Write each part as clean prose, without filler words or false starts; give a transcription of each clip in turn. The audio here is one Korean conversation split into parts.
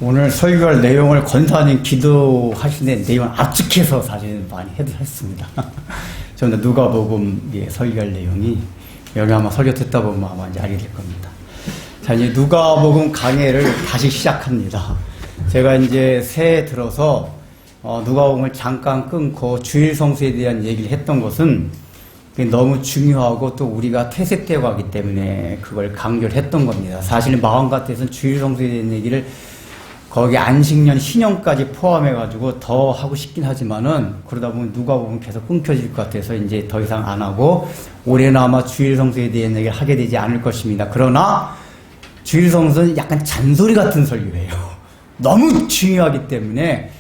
오늘 설교할 내용을 권사님 기도하시는 내용을 압축해서 사실 많이 했습니다. 저는 누가복음 설교할 내용이 여러분 아마 설교 듣다 보면 아마 이제 알게 될 겁니다. 자, 이제 누가복음 강해를 다시 시작합니다. 제가 이제 새해 들어서 누가복음을 잠깐 끊고 주일 성수에 대한 얘기를 했던 것은 너무 중요하고 또 우리가 퇴색되어 가기 때문에 그걸 강조를 했던 겁니다. 사실 마음 같아서는 주일 성수에 대한 얘기를 거기 안식년, 신년까지 포함해가지고 더 하고 싶긴 하지만은 그러다 보면 누가복음 계속 끊겨질 것 같아서 이제 더 이상 안 하고 올해는 아마 주일 성수에 대한 얘기를 하게 되지 않을 것입니다. 그러나 주일 성수는 약간 잔소리 같은 설교예요. 너무 중요하기 때문에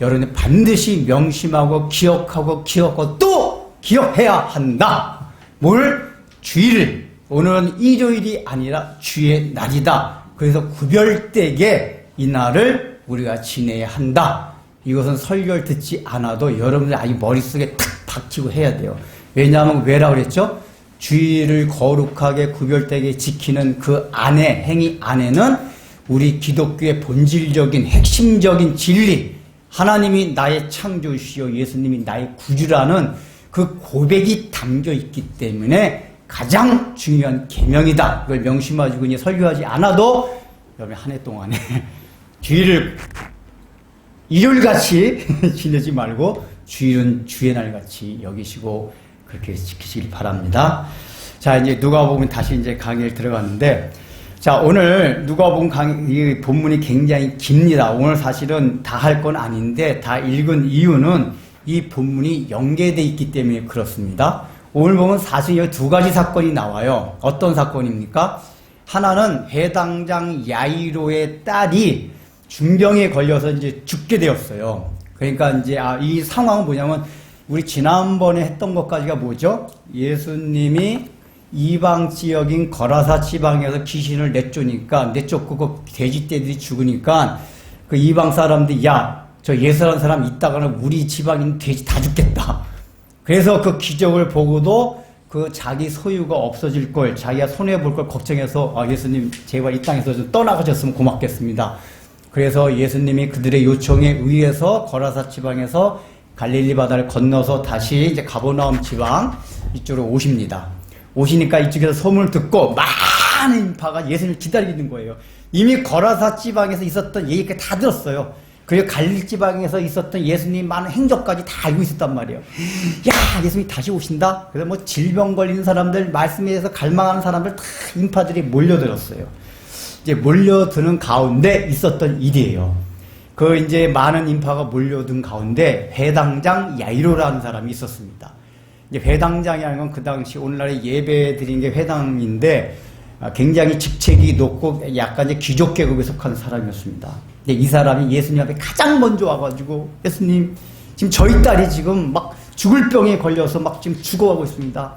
여러분이 반드시 명심하고 기억하고 또 기억해야 한다. 뭘? 주일을. 오늘은 일요일이 아니라 주의 날이다. 그래서 구별되게 이 날을 우리가 지내야 한다. 이것은 설교를 듣지 않아도 여러분들 아주 머릿속에 탁 박히고 해야 돼요. 왜냐하면 왜라고 그랬죠? 주일을 거룩하게 구별되게 지키는 그 안에, 행위 안에는 우리 기독교의 본질적인 핵심적인 진리, 하나님이 나의 창조주시요 예수님이 나의 구주라는 그 고백이 담겨 있기 때문에 가장 중요한 계명이다. 이걸 명심하시고 이제 설교하지 않아도 여러분 한 해 동안에 주일을 일요일같이 지내지 말고 주일은 주의 날같이 여기시고 그렇게 지키시길 바랍니다. 자, 이제 누가복음 다시 이제 강의를 들어갔는데, 자, 오늘 누가복음 이 본문이 굉장히 깁니다. 오늘 사실은 다 할 건 아닌데 다 읽은 이유는 이 본문이 연계되어 있기 때문에 그렇습니다. 오늘 보면 사실 여기 두 가지 사건이 나와요. 어떤 사건입니까? 하나는 회당장 야이로의 딸이 중병에 걸려서 이제 죽게 되었어요. 그러니까 이제 이 상황은 뭐냐면 우리 지난번에 했던 것까지가 뭐죠? 예수님이 이방 지역인 거라사 지방에서 귀신을 내쫓고 그 돼지떼들이 죽으니까 그 이방 사람들이 야, 저 예수라는 사람 있다가는 우리 지방인 돼지 다 죽겠다. 그래서 그 기적을 보고도 그 자기 소유가 없어질 걸, 자기가 손해볼 걸 걱정해서 예수님 제발 이 땅에서 좀 떠나가셨으면 고맙겠습니다. 그래서 예수님이 그들의 요청에 의해서 거라사 지방에서 갈릴리 바다를 건너서 다시 이제 가버나움 지방 이쪽으로 오십니다. 오시니까 이쪽에서 소문을 듣고 많은 인파가 예수님을 기다리는 거예요. 이미 거라사 지방에서 있었던 얘기까지 다 들었어요. 그리고 갈릴리 지방에서 있었던 예수님 많은 행적까지 다 알고 있었단 말이에요. 야, 예수님이 다시 오신다? 그래서 뭐 질병 걸리는 사람들, 말씀에 대해서 갈망하는 사람들 다 인파들이 몰려들었어요. 이제 몰려드는 가운데 있었던 일이에요. 그 이제 많은 인파가 몰려든 가운데 회당장 야이로라는 사람이 있었습니다. 이제 회당장이라는 건 그 당시 오늘날에 예배 드린 게 회당인데 굉장히 직책이 높고 약간 이제 귀족 계급에 속한 사람이었습니다. 근데 이 사람이 예수님 앞에 가장 먼저 와가지고 예수님 지금 저희 딸이 지금 막 죽을 병에 걸려서 막 지금 죽어가고 있습니다.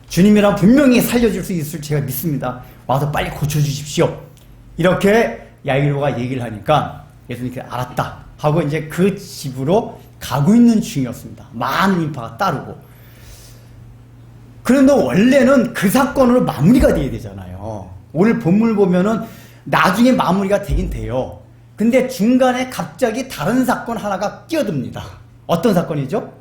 주님이랑 분명히 살려줄 수 있을 제가 믿습니다. 와서 빨리 고쳐주십시오. 이렇게 야이로가 얘기를 하니까 예수님께서 알았다 하고 이제 그 집으로 가고 있는 중이었습니다. 많은 인파가 따르고. 그런데 원래는 그 사건으로 마무리가 돼야 되잖아요. 오늘 본문을 보면은 나중에 마무리가 되긴 돼요. 근데 중간에 갑자기 다른 사건 하나가 끼어듭니다. 어떤 사건이죠?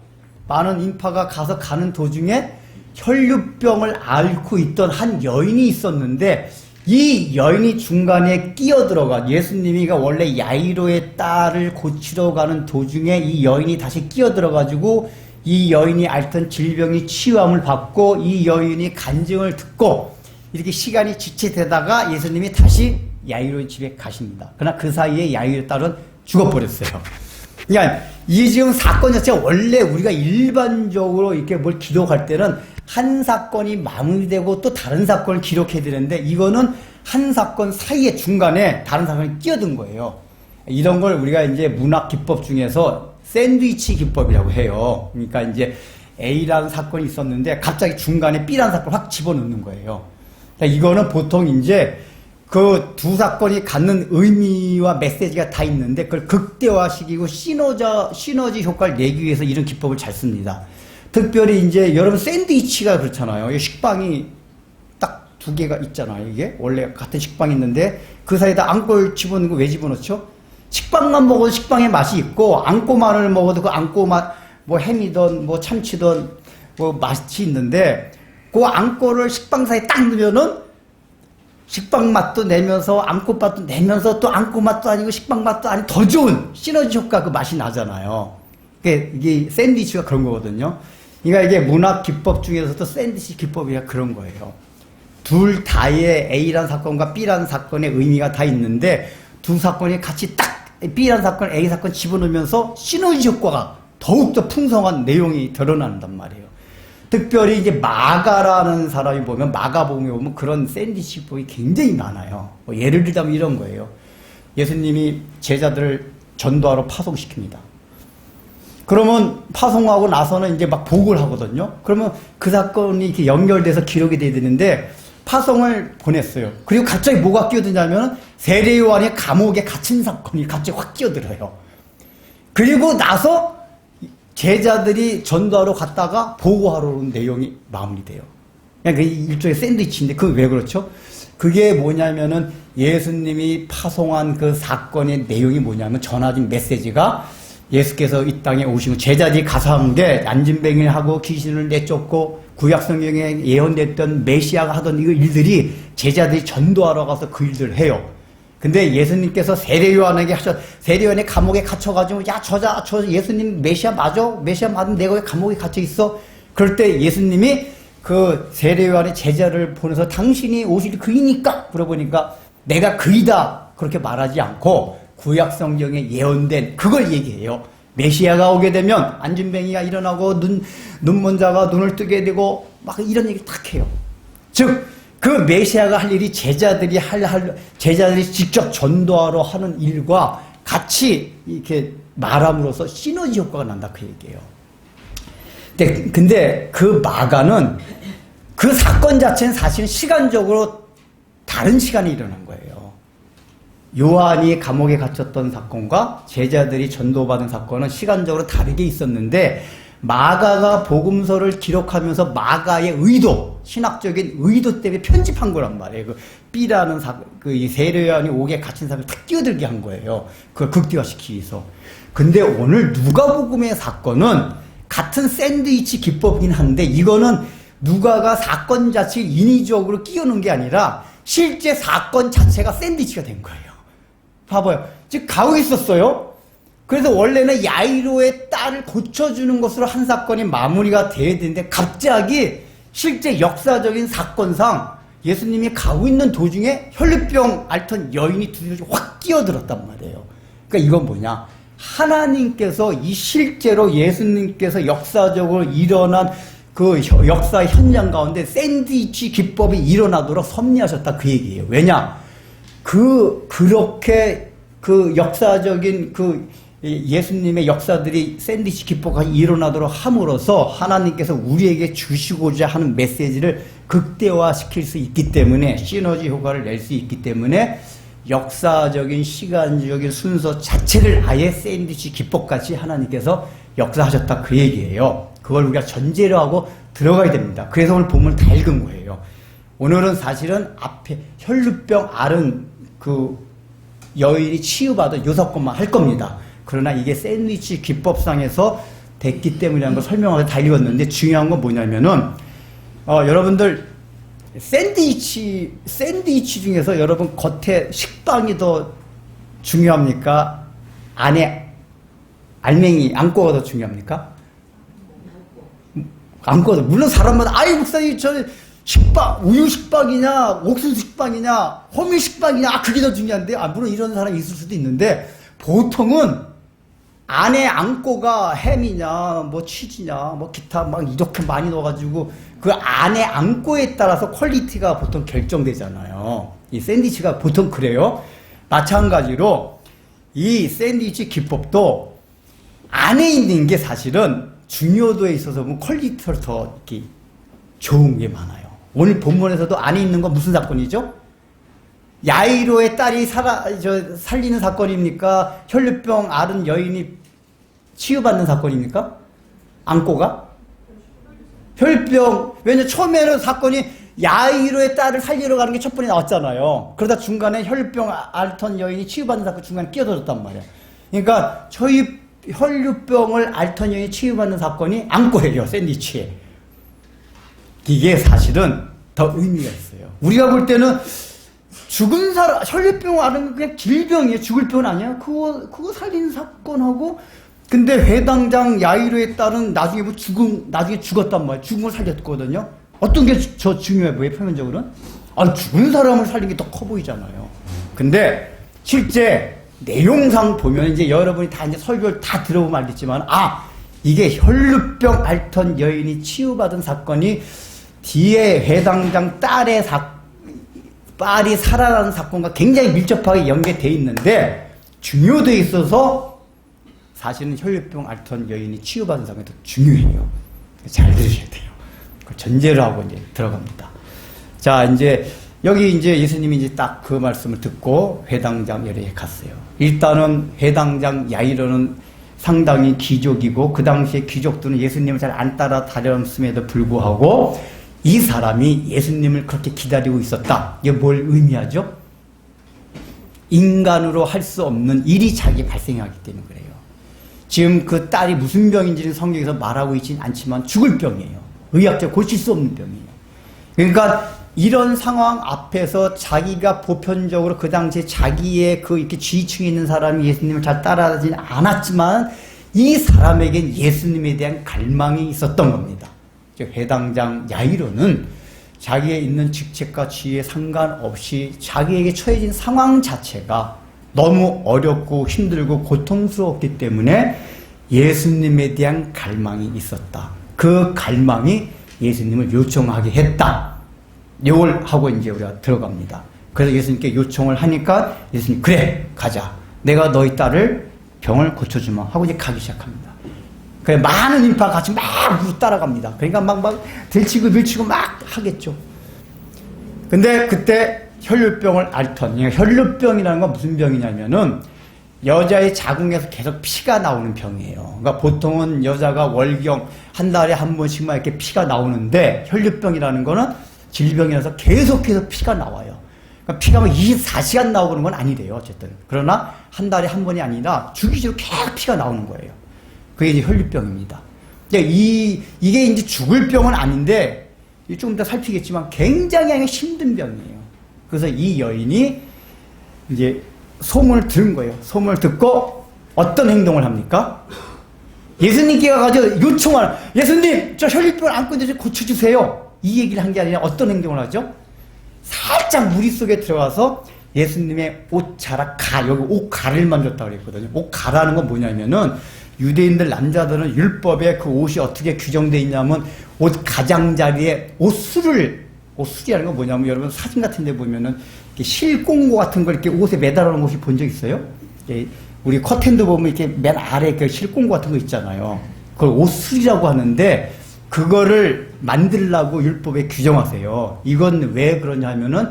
많은 인파가 가는 도중에 혈류병을 앓고 있던 한 여인이 있었는데 이 여인이 중간에 끼어들어가 예수님이가 원래 야이로의 딸을 고치러 가는 도중에 이 여인이 다시 끼어들어가지고 이 여인이 앓던 질병이 치유함을 받고 이 여인이 간증을 듣고 이렇게 시간이 지체되다가 예수님이 다시 야이로의 집에 가십니다. 그러나 그 사이에 야이로의 딸은 죽어버렸어요. 그러니까 이 지금 사건 자체가 원래 우리가 일반적으로 이렇게 뭘 기록할 때는 한 사건이 마무리되고 또 다른 사건을 기록해야 되는데 이거는 한 사건 사이에 중간에 다른 사건이 끼어든 거예요. 이런 걸 우리가 이제 문학 기법 중에서 샌드위치 기법이라고 해요. 그러니까 이제 A라는 사건이 있었는데 갑자기 중간에 B라는 사건을 확 집어넣는 거예요. 그러니까 이거는 보통 이제 그 두 사건이 갖는 의미와 메시지가 다 있는데 그걸 극대화시키고 시너지 효과를 내기 위해서 이런 기법을 잘 씁니다. 특별히 이제 여러분 샌드위치가 그렇잖아요. 식빵이 딱 두 개가 있잖아요. 이게 원래 같은 식빵이 있는데 그 사이에다 앙골 집어넣는 거 왜 집어넣죠? 식빵만 먹어도 식빵의 맛이 있고, 앙꼬만을 먹어도 그 앙꼬맛, 뭐 햄이든 뭐 참치든 뭐 맛이 있는데, 그 앙꼬를 식빵 사이에 딱 넣으면은 식빵 맛도 내면서 앙꼬 맛도 내면서 또 앙꼬 맛도 아니고 식빵 맛도 아니고 더 좋은 시너지 효과 그 맛이 나잖아요. 이게 샌드위치가 그런 거거든요. 그러니까 이게 문학 기법 중에서도 샌드위치 기법이 그런 거예요. 둘 다의 A라는 사건과 B라는 사건의 의미가 다 있는데 두 사건이 같이 딱 B라는 사건, A 사건 집어넣으면서 시너지 효과가 더욱더 풍성한 내용이 드러난단 말이에요. 특별히 이제 마가라는 사람이 보면 마가복음에 보면 그런 샌드위치 기법이 굉장히 많아요. 뭐 예를 들자면 이런 거예요. 예수님이 제자들을 전도하러 파송시킵니다. 그러면 파송하고 나서는 이제 막 복을 하거든요. 그러면 그 사건이 이렇게 연결돼서 기록이 돼야 되는데 파송을 보냈어요. 그리고 갑자기 뭐가 끼어드냐면 세례 요한이 감옥에 갇힌 사건이 갑자기 확 끼어들어요. 그리고 나서 제자들이 전도하러 갔다가 보고하러 온 내용이 마무리돼요. 그냥 그 일종의 샌드위치인데 그건 왜 그렇죠? 그게 뭐냐면은 예수님이 파송한 그 사건의 내용이 뭐냐면 전하진 메시지가 예수께서 이 땅에 오시고 제자들이 가서 한 게 안진뱅이를 하고 귀신을 내쫓고 구약성경에 예언됐던 메시아가 하던 이 일들이 제자들이 전도하러 가서 그 일들을 해요. 근데 예수님께서 세례요한에게 세례요한이 감옥에 갇혀가지고, 야, 저 예수님 메시아 맞아? 메시아 맞으면 내가 왜 감옥에 갇혀있어? 그럴 때 예수님이 그 세례요한의 제자를 보내서 당신이 오실 그이니까? 물어보니까 내가 그이다. 그렇게 말하지 않고 구약성경에 예언된 그걸 얘기해요. 메시아가 오게 되면 안진뱅이가 일어나고 눈먼 자가 눈을 뜨게 되고 막 이런 얘기를 딱 해요. 즉, 그 메시아가 할 일이 제자들이 제자들이 직접 전도하러 하는 일과 같이 이렇게 말함으로써 시너지 효과가 난다 그 얘기예요. 근데 그 마가는 그 사건 자체는 사실은 시간적으로 다른 시간에 일어난 거예요. 요한이 감옥에 갇혔던 사건과 제자들이 전도받은 사건은 시간적으로 다르게 있었는데 마가가 복음서를 기록하면서 마가의 의도, 신학적인 의도 때문에 편집한 거란 말이에요. 그 B라는 이 세례요한이 옥에 갇힌 사람을 탁 끼어들게 한 거예요. 그걸 극대화시키기 위해서. 근데 오늘 누가복음의 사건은 같은 샌드위치 기법이긴 한데 이거는 누가가 사건 자체를 인위적으로 끼워놓은 게 아니라 실제 사건 자체가 샌드위치가 된 거예요. 봐봐요. 지금 가고 있었어요. 그래서 원래는 야이로의 딸을 고쳐주는 것으로 한 사건이 마무리가 돼야 되는데 갑자기 실제 역사적인 사건상 예수님이 가고 있는 도중에 혈루병 앓던 여인이 두드려 확 끼어들었단 말이에요. 그러니까 이건 뭐냐? 하나님께서 이 실제로 예수님께서 역사적으로 일어난 그 역사 현장 가운데 샌드위치 기법이 일어나도록 섭리하셨다 그 얘기예요. 왜냐? 그렇게 그 역사적인 예수님의 역사들이 샌드위치 기법이 일어나도록 함으로써 하나님께서 우리에게 주시고자 하는 메시지를 극대화시킬 수 있기 때문에 시너지 효과를 낼 수 있기 때문에 역사적인 시간적인 순서 자체를 아예 샌드위치 기법같이 하나님께서 역사하셨다 그 얘기예요. 그걸 우리가 전제로 하고 들어가야 됩니다. 그래서 오늘 본문을 다 읽은 거예요. 오늘은 사실은 앞에 혈루병 앓은 그 여인이 치유받은 요 사건만 할 겁니다. 그러나 이게 샌드위치 기법상에서 됐기 때문이라는 걸 설명하고 다 읽었는데 중요한 건 뭐냐면은 여러분들 샌드위치 중에서 여러분 겉에 식빵이 더 중요합니까? 안에 알맹이 앙꼬가 더 중요합니까? 앙꼬가 물론 사람마다 아이 목사님 저 식빵 우유 식빵이냐 옥수수 식빵이냐 호밀 식빵이냐 그게 더 중요한데 물론 이런 사람이 있을 수도 있는데 보통은 안에 앙꼬가 햄이냐 뭐 치즈냐 뭐 기타 막 이렇게 많이 넣어가지고 그 안에 앙꼬에 따라서 퀄리티가 보통 결정되잖아요. 이 샌드위치가 보통 그래요. 마찬가지로 이 샌드위치 기법도 안에 있는 게 사실은 중요도에 있어서 보면 퀄리티를 더 이렇게 좋은 게 많아요. 오늘 본문에서도 안에 있는 건 무슨 사건이죠? 야이로의 딸이 살리는 사건입니까? 혈루병 앓은 여인이 치유받는 사건입니까? 앙꼬가? 혈병, 왜냐, 처음에는 사건이 야이로의 딸을 살리러 가는 게 첫 번에 나왔잖아요. 그러다 중간에 혈류병 앓던 여인이 치유받는 사건 중간에 끼어들었단 말이에요. 그러니까 혈류병을 앓던 여인이 치유받는 사건이 안고예요, 샌드위치에. 이게 사실은 더 의미가 있어요. 우리가 볼 때는 죽은 사람, 혈류병을 앓은 건 그냥 질병이에요. 죽을 병은 아니야. 그거 살리는 사건하고, 근데 회당장 야이로의 딸은 나중에 나중에 죽었단 말이에요. 죽은 걸 살렸거든요. 어떤 게 저 중요해 보여요, 표면적으로는? 죽은 사람을 살린 게 더 커 보이잖아요. 근데 실제 내용상 보면 이제 여러분이 다 이제 설교를 다 들어보면 알겠지만, 이게 혈류병 앓던 여인이 치유받은 사건이 뒤에 회당장 딸이 살아나는 사건과 굉장히 밀접하게 연계되어 있는데, 중요되어 있어서 사실은 혈류병 앓던 여인이 치유받은 사건이 더 중요해요. 잘 들으셔야 돼요. 전제를 하고 이제 들어갑니다. 자, 이제 여기 이제 예수님이 이제 딱 그 말씀을 듣고 회당장 야이로에 갔어요. 일단은 회당장 야이로는 상당히 귀족이고, 그 당시에 귀족들은 예수님을 잘 안 따라다녔음에도 불구하고 이 사람이 예수님을 그렇게 기다리고 있었다. 이게 뭘 의미하죠? 인간으로 할 수 없는 일이 자기에 발생하기 때문에 그래요. 지금 그 딸이 무슨 병인지는 성경에서 말하고 있지는 않지만 죽을 병이에요. 의학적으로 고칠 수 없는 병이에요. 그러니까 이런 상황 앞에서 자기가 보편적으로 그 당시에 자기의 이렇게 지위층에 있는 사람이 예수님을 잘 따라하지 않았지만 이 사람에겐 예수님에 대한 갈망이 있었던 겁니다. 회당장 야이로는 자기의 있는 직책과 지위에 상관없이 자기에게 처해진 상황 자체가 너무 어렵고 힘들고 고통스러웠기 때문에 예수님에 대한 갈망이 있었다. 그 갈망이 예수님을 요청하게 했다. 이걸 하고 이제 우리가 들어갑니다. 그래서 예수님께 요청을 하니까 예수님, 그래, 가자. 내가 너희 딸을 병을 고쳐주마 하고 이제 가기 시작합니다. 그래, 많은 인파가 같이 막 따라갑니다. 그러니까 막 들치고 밀치고 막 하겠죠. 근데 그때 혈류병을 앓던, 혈류병이라는 건 무슨 병이냐면은 여자의 자궁에서 계속 피가 나오는 병이에요. 그러니까 보통은 여자가 월경 한 달에 한 번씩만 이렇게 피가 나오는데, 혈류병이라는 거는 질병이라서 계속해서 피가 나와요. 그러니까 피가 막 24시간 나오고 그런 건 아니래요, 어쨌든. 그러나 한 달에 한 번이 아니라 주기적으로 계속 피가 나오는 거예요. 그게 이제 혈류병입니다. 이게 이제 죽을 병은 아닌데, 조금 더 살피겠지만 굉장히 힘든 병이에요. 그래서 이 여인이 이제 소문을 들은 거예요. 소문을 듣고 어떤 행동을 합니까? 예수님께 가서 요청을, 예수님, 저 혈류병을 안고 있는데 고쳐주세요. 이 얘기를 한 게 아니라 어떤 행동을 하죠? 살짝 무리 속에 들어가서 예수님의 옷자락 여기 옷가를 만졌다고 그랬거든요. 옷가라는 건 뭐냐면은, 유대인들 남자들은 율법에 그 옷이 어떻게 규정되어 있냐면, 옷 가장자리에 옷술이라는 건 뭐냐면, 여러분 사진 같은 데 보면은 실공고 같은 걸 이렇게 옷에 매달아 놓은 옷이 본 적 있어요? 우리 커튼도 보면 이렇게 맨 아래 그 실공고 같은 거 있잖아요. 그걸 옷술이라고 하는데, 그거를 만들라고 율법에 규정하세요. 이건 왜 그러냐 하면은,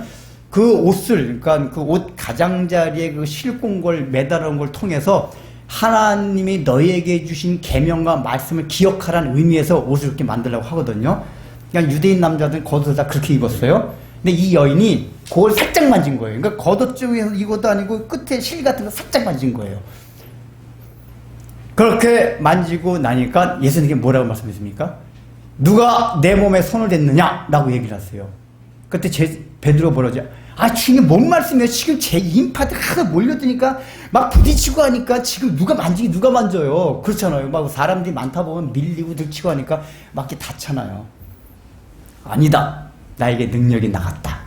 그 옷을, 그러니까 그 옷 가장자리에 그 실공고를 매달아 놓은 걸 통해서 하나님이 너희에게 주신 계명과 말씀을 기억하라는 의미에서 옷을 이렇게 만들려고 하거든요. 그러니까 유대인 남자들은 겉옷을 다 그렇게 입었어요. 근데 이 여인이 그걸 살짝 만진 거예요. 그러니까 겉옷 쪽에서 이것도 아니고 끝에 실 같은 거 살짝 만진 거예요. 그렇게 만지고 나니까 예수님께 뭐라고 말씀했습니까? 누가 내 몸에 손을 댔느냐? 라고 얘기를 하세요. 그때 베드로 뭐라죠? 주님 뭔 말씀이에요? 지금 제 인파들 하나 몰려드니까 막 부딪히고 하니까 지금 누가 만져요. 그렇잖아요. 막 사람들이 많다 보면 밀리고 들치고 하니까 막 이렇게 다잖아요. 아니다. 나에게 능력이 나갔다.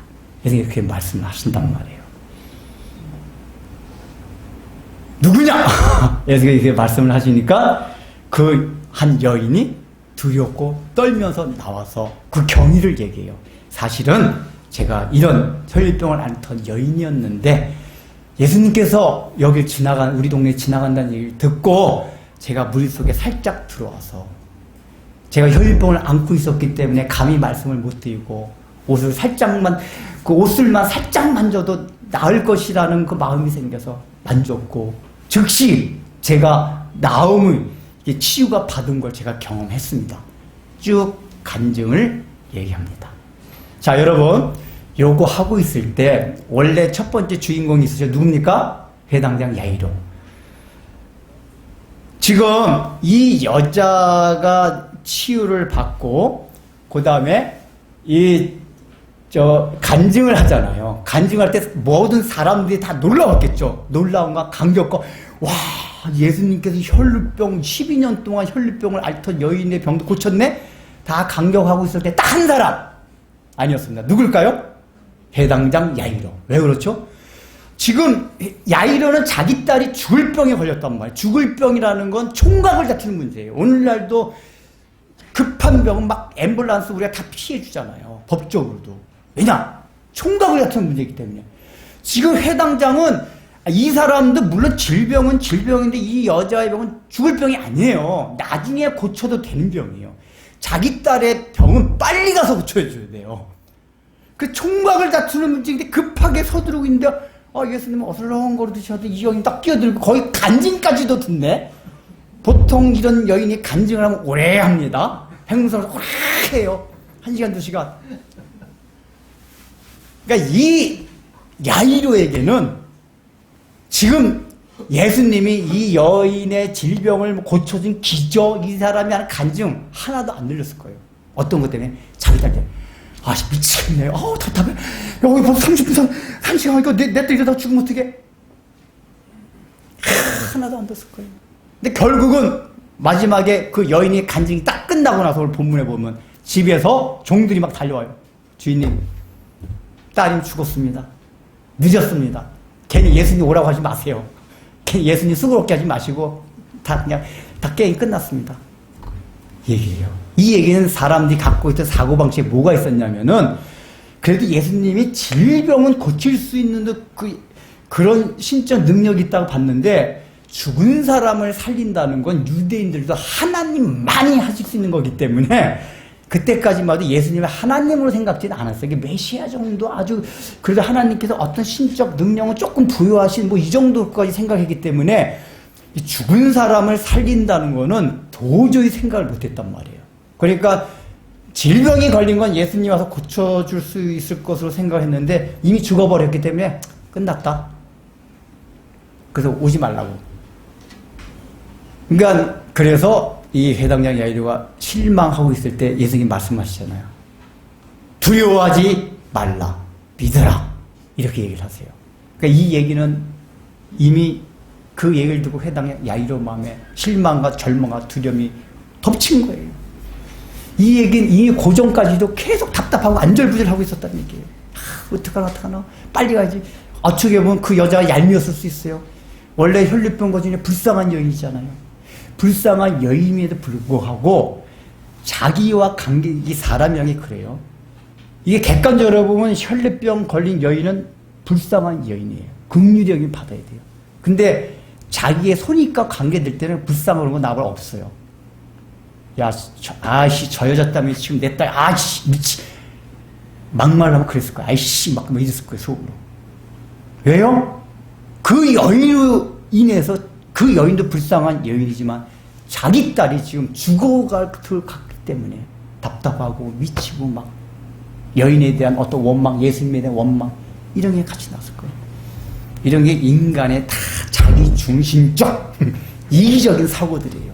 그래서 이렇게 말씀을 하신단 말이에요. 누구냐? 그래서 이렇게 말씀을 하시니까 그 한 여인이 두렵고 떨면서 나와서 그 경위를 얘기해요. 사실은 제가 이런 혈류병을 앓던 여인이었는데, 예수님께서 여길 우리 동네에 지나간다는 얘기를 듣고 제가 무리 속에 살짝 들어와서, 제가 혈류병을 안고 있었기 때문에 감히 말씀을 못 드리고, 옷을 살짝만, 그 옷을만 살짝 만져도 나을 것이라는 그 마음이 생겨서 만졌고, 즉시 제가 나음의 치유가 받은 걸 제가 경험했습니다. 쭉 간증을 얘기합니다. 자, 여러분, 요거 하고 있을 때 원래 첫 번째 주인공이 있으죠. 누굽니까? 해당장 야이로. 지금 이 여자가 치유를 받고 그 다음에 간증을 하잖아요. 간증할 때 모든 사람들이 다 놀라웠겠죠. 놀라움과 감격과 와, 예수님께서 혈루병 12년 동안 혈루병을 앓던 여인의 병도 고쳤네? 다 감격하고 있을 때 딱 한 사람 아니었습니다. 누굴까요? 해당장 야이로. 왜 그렇죠? 지금 야이로는 자기 딸이 죽을 병에 걸렸단 말이에요. 죽을 병이라는 건 총각을 다투는 문제예요. 오늘날도 급한 병은 막 앰뷸런스 우리가 다 피해주잖아요. 법적으로도. 왜냐? 총각을 다투는 문제이기 때문에. 지금 해당장은 이 사람도 물론 질병은 질병인데 이 여자의 병은 죽을 병이 아니에요. 나중에 고쳐도 되는 병이에요. 자기 딸의 병은 빨리 가서 고쳐줘야 돼요. 그 총각을 다투는 문제인데 급하게 서두르고 있는데 예수님은 어슬렁거려 드셔도 이 여인 딱 끼어들고 거의 간증까지도 듣네. 보통 이런 여인이 간증을 하면 오래 합니다. 행동을 오래 해요. 1시간, 2시간. 그러니까 이 야이로에게는 지금 예수님이 이 여인의 질병을 고쳐준 기적, 이 사람이 하는 간증 하나도 안 들렸을 거예요. 어떤 것 때문에? 자기 딸 때문에. 미치겠네. 답답해. 여기 벌써 30분, 1시간 하니까 내 딸 이러다 죽으면 어떡해? 하나도 안 됐을 거예요. 근데 결국은 마지막에 그 여인의 간증이 딱 끝나고 나서 오늘 본문에 보면 집에서 종들이 막 달려와요. 주인님, 딸이 죽었습니다. 늦었습니다. 괜히 예수님 오라고 하지 마세요. 괜히 예수님 수고롭게 하지 마시고 다 게임 끝났습니다. 얘기해요. 이 얘기는 사람들이 갖고 있던 사고방식에 뭐가 있었냐면은 그래도 예수님이 질병은 고칠 수 있는 그런 신적 능력이 있다고 봤는데 죽은 사람을 살린다는 건 유대인들도 하나님만이 하실 수 있는 거기 때문에 그때까지만 해도 예수님을 하나님으로 생각지는 않았어요. 이게 메시아 정도 아주 그래도 하나님께서 어떤 신적 능력을 조금 부여하신 이 정도까지 생각했기 때문에 이 죽은 사람을 살린다는 거는 도저히 생각을 못했단 말이에요. 그러니까 질병이 걸린 건 예수님 와서 고쳐줄 수 있을 것으로 생각했는데 이미 죽어버렸기 때문에 끝났다. 그래서 오지 말라고. 그러니까 그래서 이 해당장 야이로가 실망하고 있을 때 예수님이 말씀하시잖아요. 두려워하지 말라. 믿어라. 이렇게 얘기를 하세요. 그러니까 이 얘기는 이미 그 얘기를 듣고 해당장 야이로 마음에 실망과 절망과 두려움이 덮친 거예요. 이 얘기는 이미 고전까지도 계속 답답하고 안절부절하고 있었다는 얘기예요. 어떡하나 빨리 가야지. 어떻게 보면 그 여자가 얄미웠을 수 있어요. 원래 혈류병 거중에 불쌍한 여인이잖아요. 불쌍한 여인임에도 불구하고 자기와 관계, 이 사람이란 게 그래요. 이게 객관적으로 보면 혈류병 걸린 여인은 불쌍한 여인이에요. 긍휼의 여인 받아야 돼요. 근데 자기의 손익과 관계될 때는 불쌍한 그런 거 나발 없어요. 저 여자 때문에 지금 내 딸, 미치. 막말하면 그랬을 거야. 막 이랬을 거예요, 속으로. 왜요? 그 여인으로 인해서 그 여인도 불쌍한 여인이지만 자기 딸이 지금 죽어갔기 때문에 답답하고 미치고 막 여인에 대한 어떤 원망, 예수님에 대한 원망, 이런 게 같이 나왔을 거예요. 이런 게 인간의 다 자기 중심적, 이기적인 사고들이에요.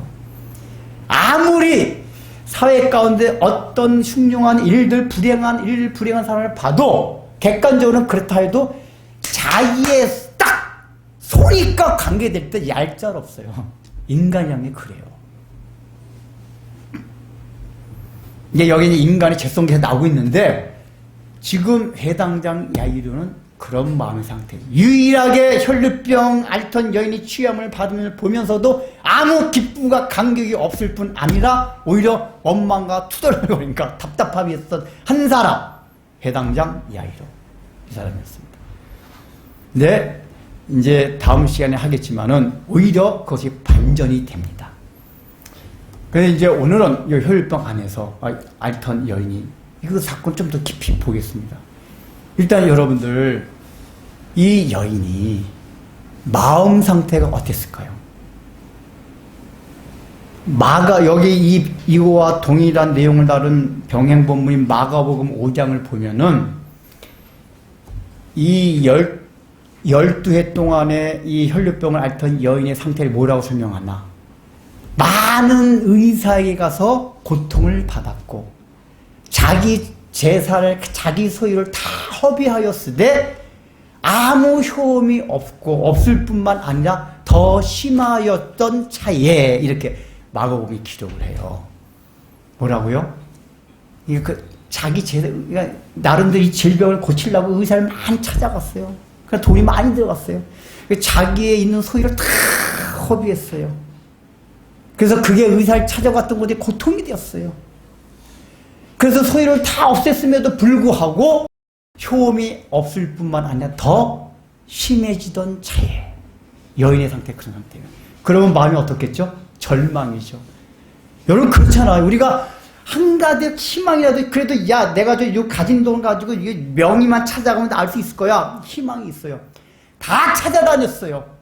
아무리 사회 가운데 어떤 흉흉한 일들, 불행한 사람을 봐도 객관적으로는 그렇다 해도 자기의 딱 소리과 관계될 때 얄짤없어요. 인간이란 게 그래요. 이제 여기는 인간의 죄성계가 나오고 있는데 지금 해당장 야이로는 그런 마음의 상태예요. 유일하게 혈류병 앓던 여인이 취함을 보면서도 아무 기쁨과 감격이 없을 뿐 아니라 오히려 원망과 투덜거리니까 답답함이 있었던 한 사람, 해당장 야이로, 이 사람이었습니다. 근데 이제 다음 시간에 하겠지만은 오히려 그것이 반전이 됩니다. 그래서 이제 오늘은 이 혈류병 안에서 앓던 여인이 이거 사건 좀 더 깊이 보겠습니다. 일단 여러분들 이 여인이 마음 상태가 어땠을까요? 여기 이거와 동일한 내용을 다룬 병행본문인 마가복음 5장을 보면은 이 12해 동안에 이 혈류병을 앓던 여인의 상태를 뭐라고 설명하나? 많은 의사에게 가서 고통을 받았고, 자기 재산을, 자기 소유를 다 허비하였으되, 아무 효험이 없을 뿐만 아니라 더 심하였던 차에, 이렇게 마가복음이 기록을 해요. 뭐라고요? 자기 재산, 그러니까 나름대로 이 질병을 고치려고 의사를 많이 찾아갔어요. 그러니까 돈이 많이 들어갔어요. 자기의 있는 소유를 다 허비했어요. 그래서 그게 의사를 찾아갔던 것이 고통이 되었어요. 그래서 소유를 다 없앴음에도 불구하고 효험이 없을 뿐만 아니라 더 심해지던 차에 여인의 상태, 그런 상태예요. 그러면 마음이 어떻겠죠? 절망이죠. 여러분 그렇잖아요. 우리가 한가지 희망이라도 그래도 야 내가 저 가진 돈 가지고 이게 명의만 찾아가면 알 수 있을 거야. 희망이 있어요. 다 찾아다녔어요.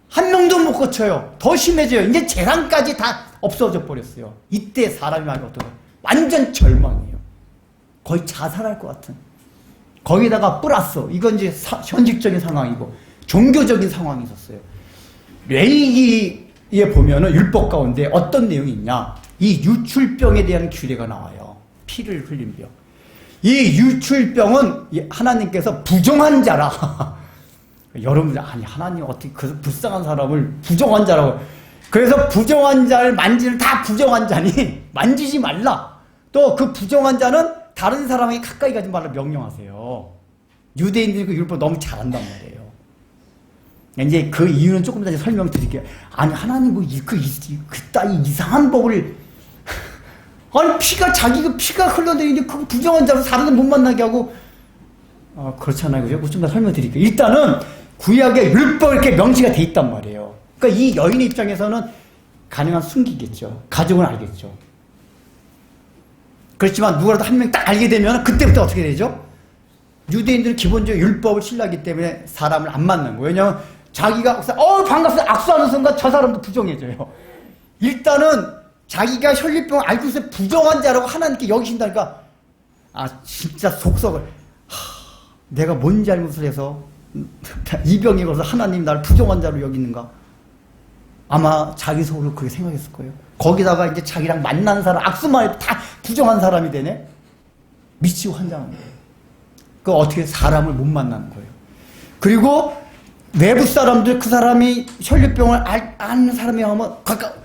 한 명도 못 고쳐요. 더 심해져요. 이제 재산까지 다 없어져 버렸어요. 이때 사람이 마음이 어떠냐? 완전 절망이에요. 거의 자살할 것 같은. 거기다가 플러스 이건 이제 현실적인 상황이고 종교적인 상황이 있었어요. 레위기에 보면은 율법 가운데 어떤 내용이 있냐? 이 유출병에 대한 규례가 나와요. 피를 흘린 병. 이 유출병은 하나님께서 부정한 자라. 여러분, 아니, 하나님 어떻게 그 불쌍한 사람을 부정한 자라고. 그래서 부정한 자를 만지는 다 부정한 자니 만지지 말라. 또 그 부정한 자는 다른 사람에게 가까이 가지 말라 명령하세요. 유대인들이 그 율법 너무 잘한단 말이에요. 이제 그 이유는 조금 이따 설명드릴게요. 아니, 하나님 그따위 이상한 법을 아니 자기가 피가 흘러내리는데 그 부정한 자로 사람을 못 만나게 하고 그렇잖아요. 그죠? 좀 더 설명드릴게요. 일단은 구약에 율법 이렇게 명시가 돼 있단 말이에요. 그러니까 이 여인의 입장에서는 가능한 숨기겠죠. 가족은 알겠죠. 그렇지만 누구라도 한 명 딱 알게 되면 그때부터 어떻게 되죠? 유대인들은 기본적으로 율법을 신뢰하기 때문에 사람을 안 만나는 거예요. 왜냐하면 자기가 반갑습니다 악수하는 순간 저 사람도 부정해져요. 일단은 자기가 혈류병을 앓고 있어 부정한 자라고 하나님께 여기신다니까 진짜 속썩을 내가 뭔 잘못을 해서 이 병에 걸려서 하나님 나를 부정한 자로 여기는가? 아마 자기 속으로 그렇게 생각했을 거예요. 거기다가 이제 자기랑 만난 사람 악수만 해도 다 부정한 사람이 되네? 미치고 환장한 거예요. 그 어떻게 사람을 못 만나는 거예요. 그리고 외부 사람들 그 사람이 혈류병을 앓는 사람이 하면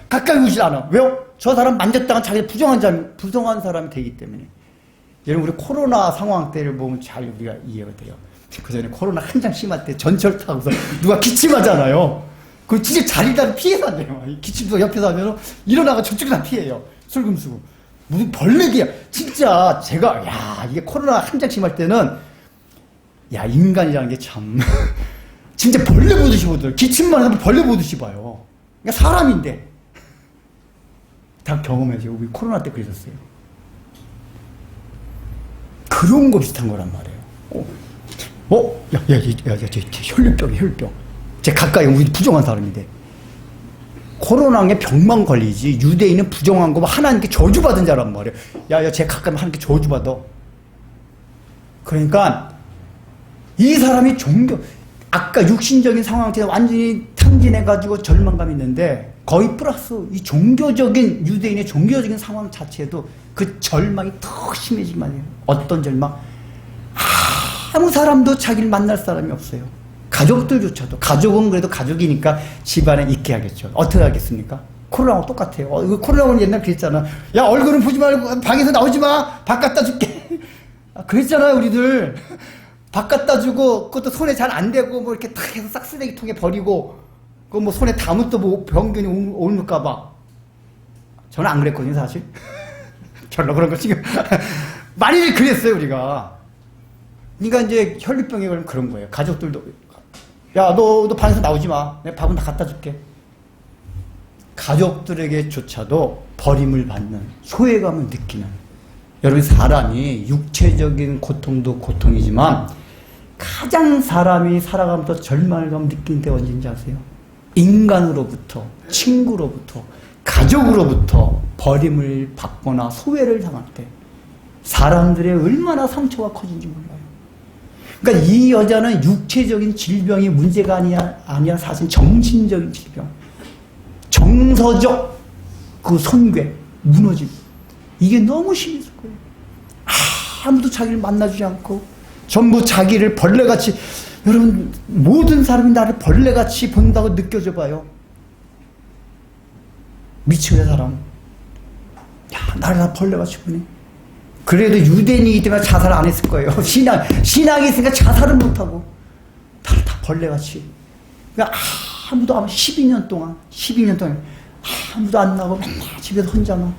가까이 오지 않아. 왜요? 저 사람 만졌다가 자기 부정한 사람이 되기 때문에. 여러분, 우리 코로나 상황 때를 보면 잘 우리가 이해가 돼요. 그 전에 코로나 한창 심할 때 전철 타고서 누가 기침하잖아요. 그 진짜 자리를 피해서 한대요. 기침도 옆에서 하면 일어나가 저쪽에 다 피해요. 술금수고. 무슨 벌레기야. 진짜 제가, 이게 코로나 한창 심할 때는, 인간이라는 게 참, 진짜 벌레 보듯이 보더라고요. 기침만 하면 벌레 보듯이 봐요. 그러니까 사람인데. 다 경험해서 우리 코로나 때 그러셨어요. 그런 거 비슷한 거란 말이에요. 쟤 혈류병. 쟤 가까이 우리 부정한 사람인데. 코로나에 병만 걸리지 유대인은 부정한 거 하나님께 저주받은 자란 말이에요. 쟤 가까이 하나님께 저주받아. 그러니까 이 사람이 아까 육신적인 상황한테 완전히 탕진해가지고 절망감이 있는데 거의 플러스 이 종교적인 유대인의 종교적인 상황 자체도 그 절망이 더 심해지기만 해요. 어떤 절망? 아무 사람도 자기를 만날 사람이 없어요. 가족들조차도. 가족은 그래도 가족이니까 집안에 있게 하겠죠. 어떻게 하겠습니까? 코로나하고 똑같아요. 코로나는 옛날 그랬잖아. 야, 얼굴은 보지 말고 방에서 나오지 마. 밥 갖다 줄게. 그랬잖아요, 우리들. 밥 갖다 주고 그것도 손에 잘 안 대고 뭐 이렇게 탁 해서 싹쓰레기통에 버리고 그 뭐 손에 담은 또 뭐 병균이 옮을까봐. 저는 안 그랬거든요, 사실. 별로 그런 거 지금. 많이 그랬어요, 우리가. 그러니까 이제 혈류병에 걸리면 그런 거예요. 가족들도. 야, 너 방에서 나오지 마. 내가 밥은 다 갖다 줄게. 가족들에게조차도 버림을 받는, 소외감을 느끼는. 여러분, 사람이 육체적인 고통도 고통이지만 가장 사람이 살아가면서 절망감 느끼는 때 언제인지 아세요? 인간으로부터, 친구로부터, 가족으로부터 버림을 받거나 소외를 당할 때 사람들의 얼마나 상처가 커진지 몰라요. 그러니까 이 여자는 육체적인 질병이 문제가 아니라 사실 정신적인 질병, 정서적 그 손괴, 무너짐, 이게 너무 심했을 거예요. 아무도 자기를 만나주지 않고 전부 자기를 벌레같이, 여러분 모든 사람이 나를 벌레같이 본다고 느껴져 봐요. 미치게 사람, 야 나를 다 벌레같이 보네. 그래도 유대인이기 때문에 자살 안 했을 거예요. 신앙이 있으니까 자살을 못하고 나를 다 벌레같이. 그러니까 아무도 12년 동안 아무도 안 나고 맨날 집에서 혼자만.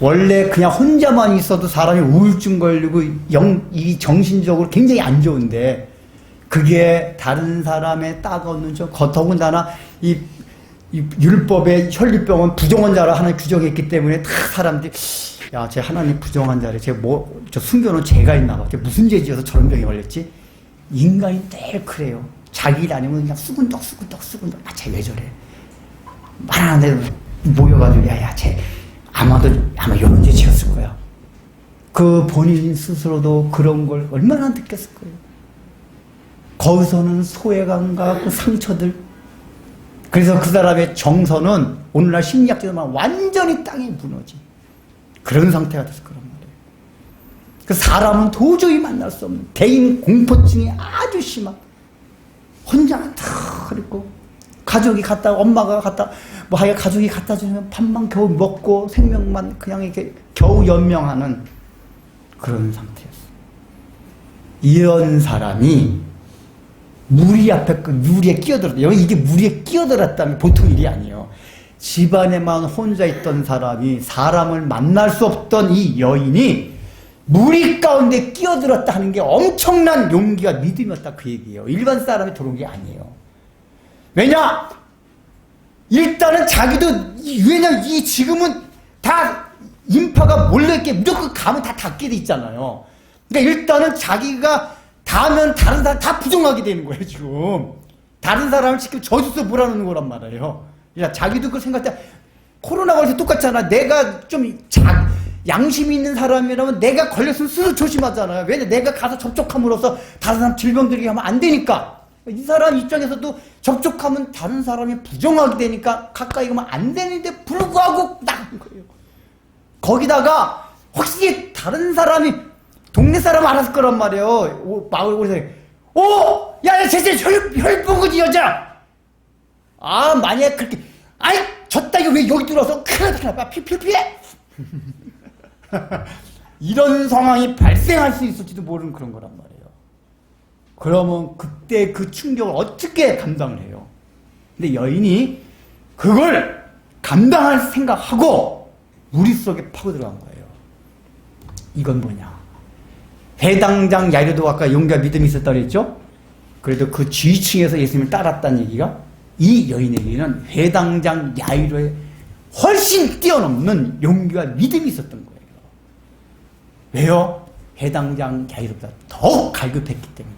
원래 그냥 혼자만 있어도 사람이 우울증 걸리고 이 정신적으로 굉장히 안 좋은데, 그게 다른 사람의 따가운 저 더군다나 이 율법의 혈류병은 부정한 자라 하나님 규정했기 때문에 다 사람들이, 야, 쟤 하나님 부정한 자래. 저 숨겨놓은 죄가 있나 봐. 쟤 무슨 죄 지어서 저런 병에 걸렸지? 인간이 늘 그래요. 자기 일 아니면 그냥 수근덕. 아, 쟤 왜 저래? 말 안 해도 모여가지고, 쟤 아마 이런 죄 지었을 거야. 그 본인 스스로도 그런 걸 얼마나 느꼈을 거예요. 거기서는 소외감과 그 상처들. 그래서 그 사람의 정서는 오늘날 심리학자들만 완전히 땅에 무너진 그런 상태가 됐을 거란 말이에요. 그 사람은 도저히 만날 수 없는 대인 공포증이 아주 심한, 혼자만 다 그리고 가족이 갖다, 엄마가 갖다, 가족이 갖다 주면 밥만 겨우 먹고 생명만 그냥 이렇게 겨우 연명하는 그런 상태였어요. 이런 사람이 무리 앞에 무리에 끼어들었다. 이게 무리에 끼어들었다면 보통 일이 아니에요. 집안에만 혼자 있던 사람이 사람을 만날 수 없던 이 여인이 무리 가운데 끼어들었다 하는 게 엄청난 용기와 믿음이었다, 그 얘기예요. 일반 사람이 들어온 게 아니에요. 왜냐? 일단은 자기도, 지금은 다 인파가 몰려있게 무조건 가면 다 닫게 돼 있잖아요. 그러니까 일단은 자기가 닿으면 다른 사람 다 부정하게 되는 거예요, 지금. 다른 사람을 지금 저주서 몰아넣는 거란 말이에요. 자기도 그걸 생각할 때, 코로나 걸려서 똑같잖아. 내가 좀 양심이 있는 사람이라면 내가 걸렸으면 스스로 조심하잖아요. 왜냐? 내가 가서 접촉함으로써 다른 사람 질병 들게 하면 안 되니까. 이 사람 입장에서도 접촉하면 다른 사람이 부정하게 되니까 가까이 가면 안 되는데 불구하고 나간 거예요. 거기다가 혹시 다른 사람이, 동네 사람 알았을 거란 말이에요. 마을 오래서, 야, 쟤 혈봉거지 여자. 아, 만약에 그렇게, 아이, 졌다, 이거 왜 여기 들어와서 큰일 나, 피해. 이런 상황이 발생할 수 있을지도 모르는 그런 거란 말이에요. 그러면 그때 그 충격을 어떻게 감당을 해요? 근데 여인이 그걸 감당할 생각하고 무리 속에 파고 들어간 거예요. 이건 뭐냐? 회당장 야이로도 아까 용기와 믿음이 있었다고 그랬죠? 그래도 그 지휘층에서 예수님을 따랐다는 얘기가, 이 여인에게는 회당장 야이로의 훨씬 뛰어넘는 용기와 믿음이 있었던 거예요. 왜요? 회당장 야이로보다 더 갈급했기 때문에.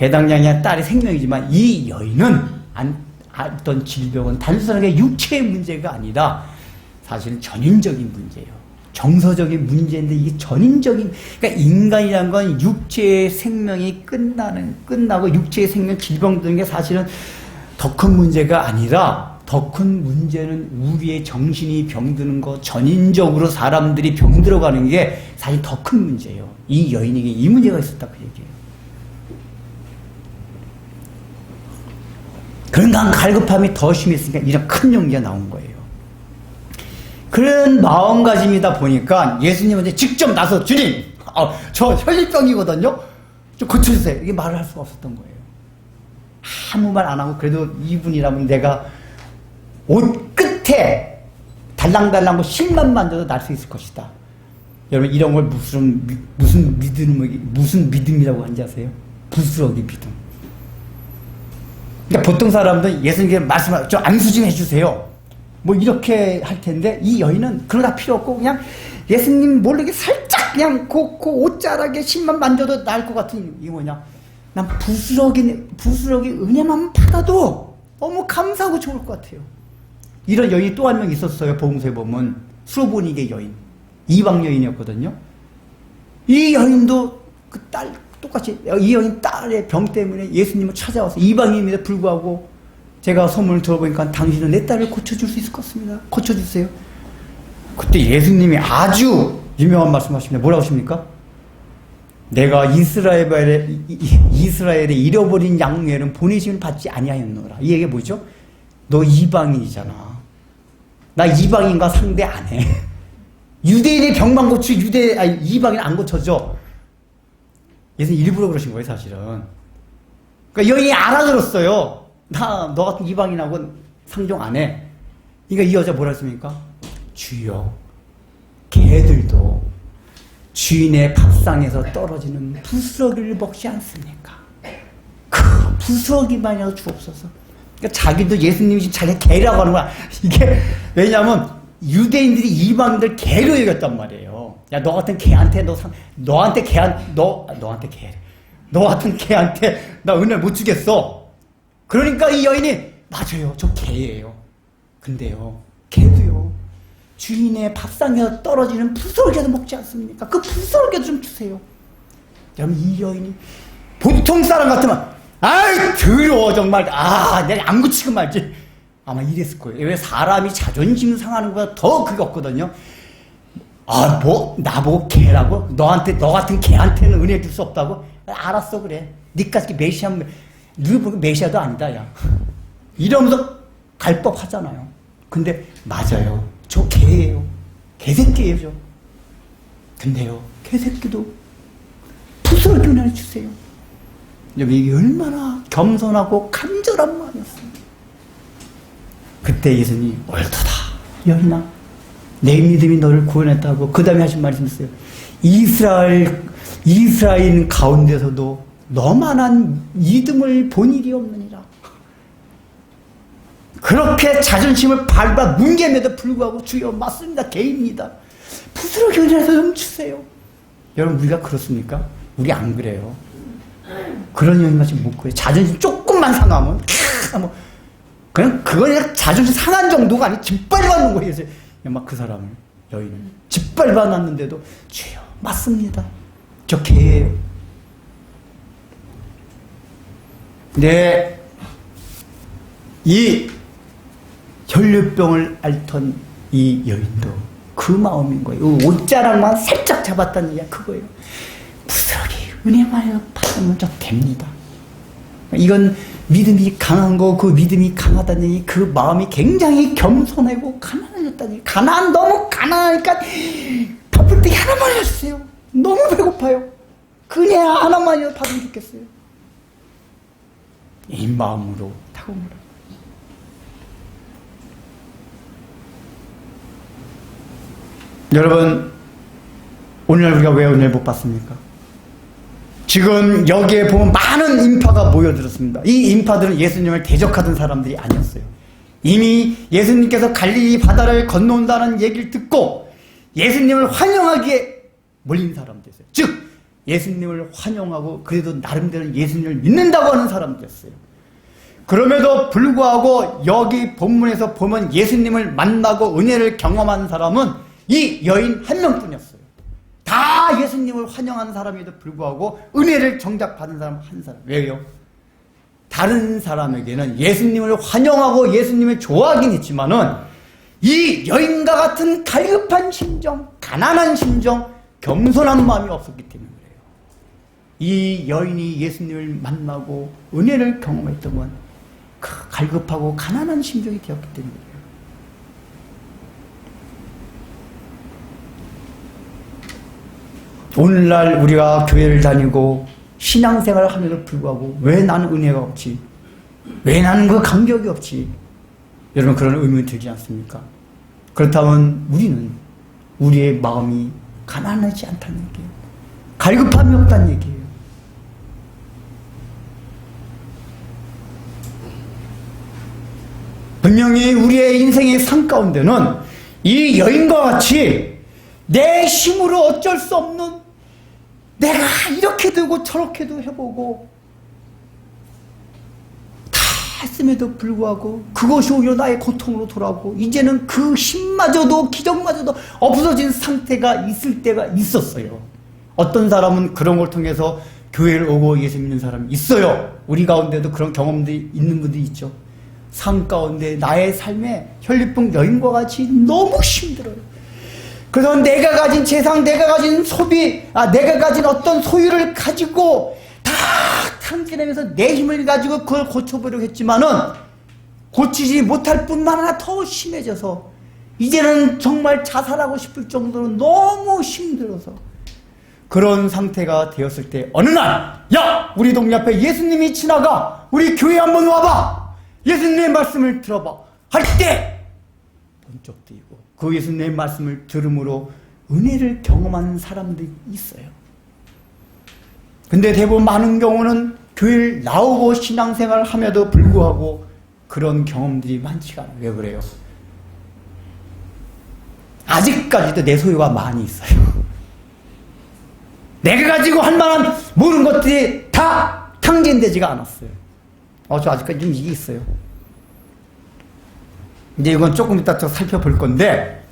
회당장의 딸의 생명이지만 이 여인은 앓던 질병은 단순하게 육체의 문제가 아니라 사실은 전인적인 문제예요. 정서적인 문제인데 이게 전인적인, 그러니까 인간이란 건 육체의 생명이 끝나고 육체의 생명 질병 드는 게 사실은 더 큰 문제가 아니라, 더 큰 문제는 우리의 정신이 병드는 거, 전인적으로 사람들이 병들어가는 게 사실 더 큰 문제예요. 이 여인에게 이 문제가 있었다, 그 얘기예요. 그러니까 갈급함이 더 심했으니까 이런 큰 용기가 나온 거예요. 그런 마음가짐이다 보니까 예수님한테 직접 나서, 주님, 저 혈류병이거든요? 좀 고쳐주세요. 이게 말을 할 수가 없었던 거예요. 아무 말 안 하고, 그래도 이분이라면 내가 옷 끝에 달랑달랑 실만 만져도 날 수 있을 것이다. 여러분, 이런 걸 무슨 믿음이라고 하는지 아세요? 부스러기 믿음. 그러니까 보통 사람들은 예수님께 말씀하고, 좀 안수 좀 해주세요, 뭐 이렇게 할 텐데, 이 여인은 그런 거 필요 없고 그냥 예수님 모르게 살짝 그냥 그 옷자락에 신만 만져도 나을 것 같은, 이게 뭐냐, 난 부스러기 은혜만 받아도 너무 감사하고 좋을 것 같아요. 이런 여인이 또 한 명 있었어요. 복음서에 보면 수로보니게 여인, 이방 여인이었거든요. 이 여인도 그 딸 똑같이, 이 여인 딸의 병 때문에 예수님을 찾아와서, 이방인임에도 불구하고 제가 소문을 들어보니까 당신은 내 딸을 고쳐줄 수 있을 것 같습니다. 고쳐주세요. 그때 예수님이 아주 유명한 말씀하십니다. 뭐라고 하십니까? 내가 이스라엘의 잃어버린 양에는 보내심을 받지 아니하였노라. 이 얘기가 뭐죠? 너 이방인이잖아. 나 이방인과 상대 안 해. 유대인의 병만 고치 이방인 안 고쳐져. 예수님 일부러 그러신 거예요, 사실은. 그러니까 여인이 알아들었어요. 너 같은 이방인하고 상종 안 해. 그러니까 이 여자 뭐라 했습니까? 주여, 개들도 주인의 밥상에서 떨어지는 부스러기를 먹지 않습니까? 그 부스러기만이라도 주옵소서. 그러니까 자기도 예수님이 지금 자기가 개라고 하는 거야. 이게 왜냐하면 유대인들이 이방인들 개로 여겼단 말이에요. 야, 너 같은 개한테 너한테 나 은혜 못 주겠어. 그러니까 이 여인이 맞아요, 저 개예요. 근데요, 개도요 주인의 밥상에서 떨어지는 부스러기도 먹지 않습니까? 그 부스러기도 좀 주세요. 여러분, 이 여인이 보통 사람 같으면 아이 더러워 정말, 내가 안 고치고 말지, 아마 이랬을 거예요. 왜 사람이 자존심 상하는 것보다 더 그게 없거든요. 나보고 개라고? 너 같은 개한테는 은혜 줄 수 없다고? 알았어, 그래. 니까지 메시아면 누구 보고 메시아도 아니다, 야. 이러면서 갈 법 하잖아요. 근데 맞아요, 저 개예요. 개새끼예요, 저. 근데요, 개새끼도 부스러기 은혜를 주세요. 이게 얼마나 겸손하고 간절한 마음이었습니다. 그때 예수님이 옳도다, 여인아, 내 믿음이 너를 구원했다고. 그 다음에 하신 말씀이 있어요. 이스라엘 가운데서도 너만한 믿음을 본 일이 없느니라. 그렇게 자존심을 밟아 뭉개임에도 불구하고 주여, 맞습니다, 개입니다, 부스러기 은혜라도 좀 주세요. 여러분, 우리가 그렇습니까? 우리 안 그래요. 그런 여인같이 못 구해요. 자존심 조금만 상하면 그냥 그건 자존심 상한 정도가 아니 짓밟아놓는 거예요. 막 그 사람을, 여인을 짓밟아놨는데도 주여, 맞습니다, 저 개예요. 이 혈류병을 앓던 이 여인도 그 마음인 거예요. 옷자락만 살짝 잡았다는 얘기가 그거예요. 부스러기 은혜만 받으면 저 됩니다. 이건 믿음이 강한 거, 그 믿음이 강하다는 얘기, 그 마음이 굉장히 겸손하고 가난해졌다는 얘기. 너무 가난하니까 밥풀떼기 하나만 해주세요. 너무 배고파요. 그네 하나만이라도 받으면 좋겠어요. 이 마음으로 다가오라. 여러분, 오늘 우리가 왜 은혜를 못 받습니까? 지금 여기에 보면 많은 인파가 모여들었습니다. 이 인파들은 예수님을 대적하던 사람들이 아니었어요. 이미 예수님께서 갈릴리 바다를 건너온다는 얘기를 듣고 예수님을 환영하기에 몰린 사람들이었어요. 즉 예수님을 환영하고 그래도 나름대로 예수님을 믿는다고 하는 사람들이었어요. 그럼에도 불구하고 여기 본문에서 보면 예수님을 만나고 은혜를 경험한 사람은 이 여인 한 명뿐이었어요. 다 예수님을 환영하는 사람에도 불구하고 은혜를 정작 받은 사람 한 사람. 왜요? 다른 사람에게는 예수님을 환영하고 예수님을 좋아하긴 했지만은 이 여인과 같은 갈급한 심정, 가난한 심정, 겸손한 마음이 없었기 때문에 그래요. 이 여인이 예수님을 만나고 은혜를 경험했던 그 갈급하고 가난한 심정이 되었기 때문에 그래요. 오늘날 우리가 교회를 다니고 신앙생활을 함에도 불구하고 왜 나는 은혜가 없지? 왜 나는 그 감격이 없지? 여러분, 그런 의문이 들지 않습니까? 그렇다면 우리는 우리의 마음이 가난하지 않다는 얘기예요. 갈급함이 없다는 얘기예요. 분명히 우리의 인생의 상 가운데는 이 여인과 같이 내 힘으로 어쩔 수 없는, 내가 이렇게도 하고 저렇게도 해보고 다 했음에도 불구하고 그것이 오히려 나의 고통으로 돌아오고 이제는 그 힘마저도 기적마저도 없어진 상태가 있을 때가 있었어요. 어떤 사람은 그런 걸 통해서 교회를 오고 예수 믿는 사람이 있어요. 우리 가운데도 그런 경험들이 있는 분들이 있죠. 삶 가운데 나의 삶에 혈리병 여인과 같이 너무 힘들어요. 그래서 내가 가진 재산, 내가 가진 소비, 내가 가진 어떤 소유를 가지고 다 탕진하면서 내 힘을 가지고 그걸 고쳐보려고 했지만은 고치지 못할 뿐만 아니라 더 심해져서 이제는 정말 자살하고 싶을 정도로 너무 힘들어서 그런 상태가 되었을 때 어느 날, 야! 우리 동네 앞에 예수님이 지나가! 우리 교회 한번 와봐! 예수님의 말씀을 들어봐! 할 때 번쩍 뜨이고 그 예수님의 말씀을 들음으로 은혜를 경험하는 사람들이 있어요. 근데 대부분 많은 경우는 교회를 나오고 신앙생활을 함에도 불구하고 그런 경험들이 많지가 않아요. 왜 그래요? 아직까지도 내 소유가 많이 있어요. 내가 가지고 할 만한 모든 것들이 다 탕진되지가 않았어요. 저 아직까지 좀 이게 있어요. 이제 이건 조금 이따 더 살펴볼 건데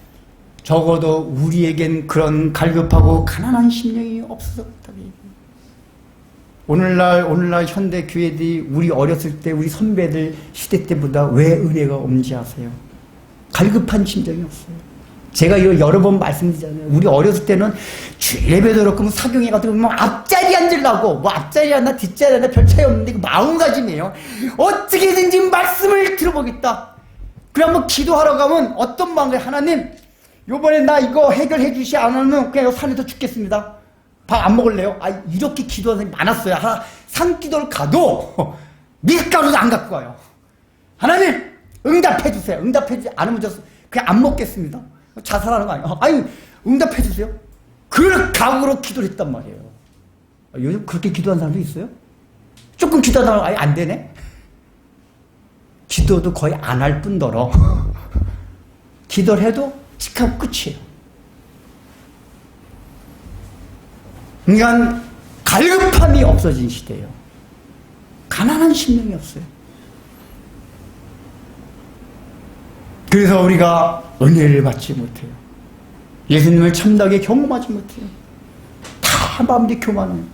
적어도 우리에겐 그런 갈급하고 가난한 심령이 없었다고 얘기해요. 오늘날 현대 교회들이 우리 어렸을 때 우리 선배들 시대 때보다 왜 은혜가 없는지 아세요? 갈급한 심정이 없어요. 제가 이거 여러 번 말씀드리잖아요. 우리 어렸을 때는 예배도 그렇고 뭐 사경회 같은 거 뭐 앞자리 앉으려고 뭐 앞자리 앉나 뒷자리 앉나 별 차이 없는데 그 마음가짐이에요. 어떻게든지 말씀을 들어보겠다. 그냥 뭐 기도하러 가면 어떤 마음에 하나님 요번에 나 이거 해결해 주시 않으면 그냥 산에서 죽겠습니다. 밥 안 먹을래요? 이렇게 기도하는 사람이 많았어요. 산기도를 가도 밀가루도 안 갖고 가요. 하나님 응답해 주세요. 응답해 주지 않으면 저 그냥 안 먹겠습니다. 자살하는 거 아니에요? 아니 응답해 주세요. 그 각오로 기도를 했단 말이에요. 요즘 그렇게 기도하는 사람도 있어요? 조금 기도하다가 아예 안 되네? 기도도 거의 안 할 뿐더러 기도를 해도 직하고 끝이에요. 그러니까 갈급함이 없어진 시대예요. 가난한 심령이 없어요. 그래서 우리가 은혜를 받지 못해요. 예수님을 참나게 경험하지 못해요. 다 마음이 교만해요.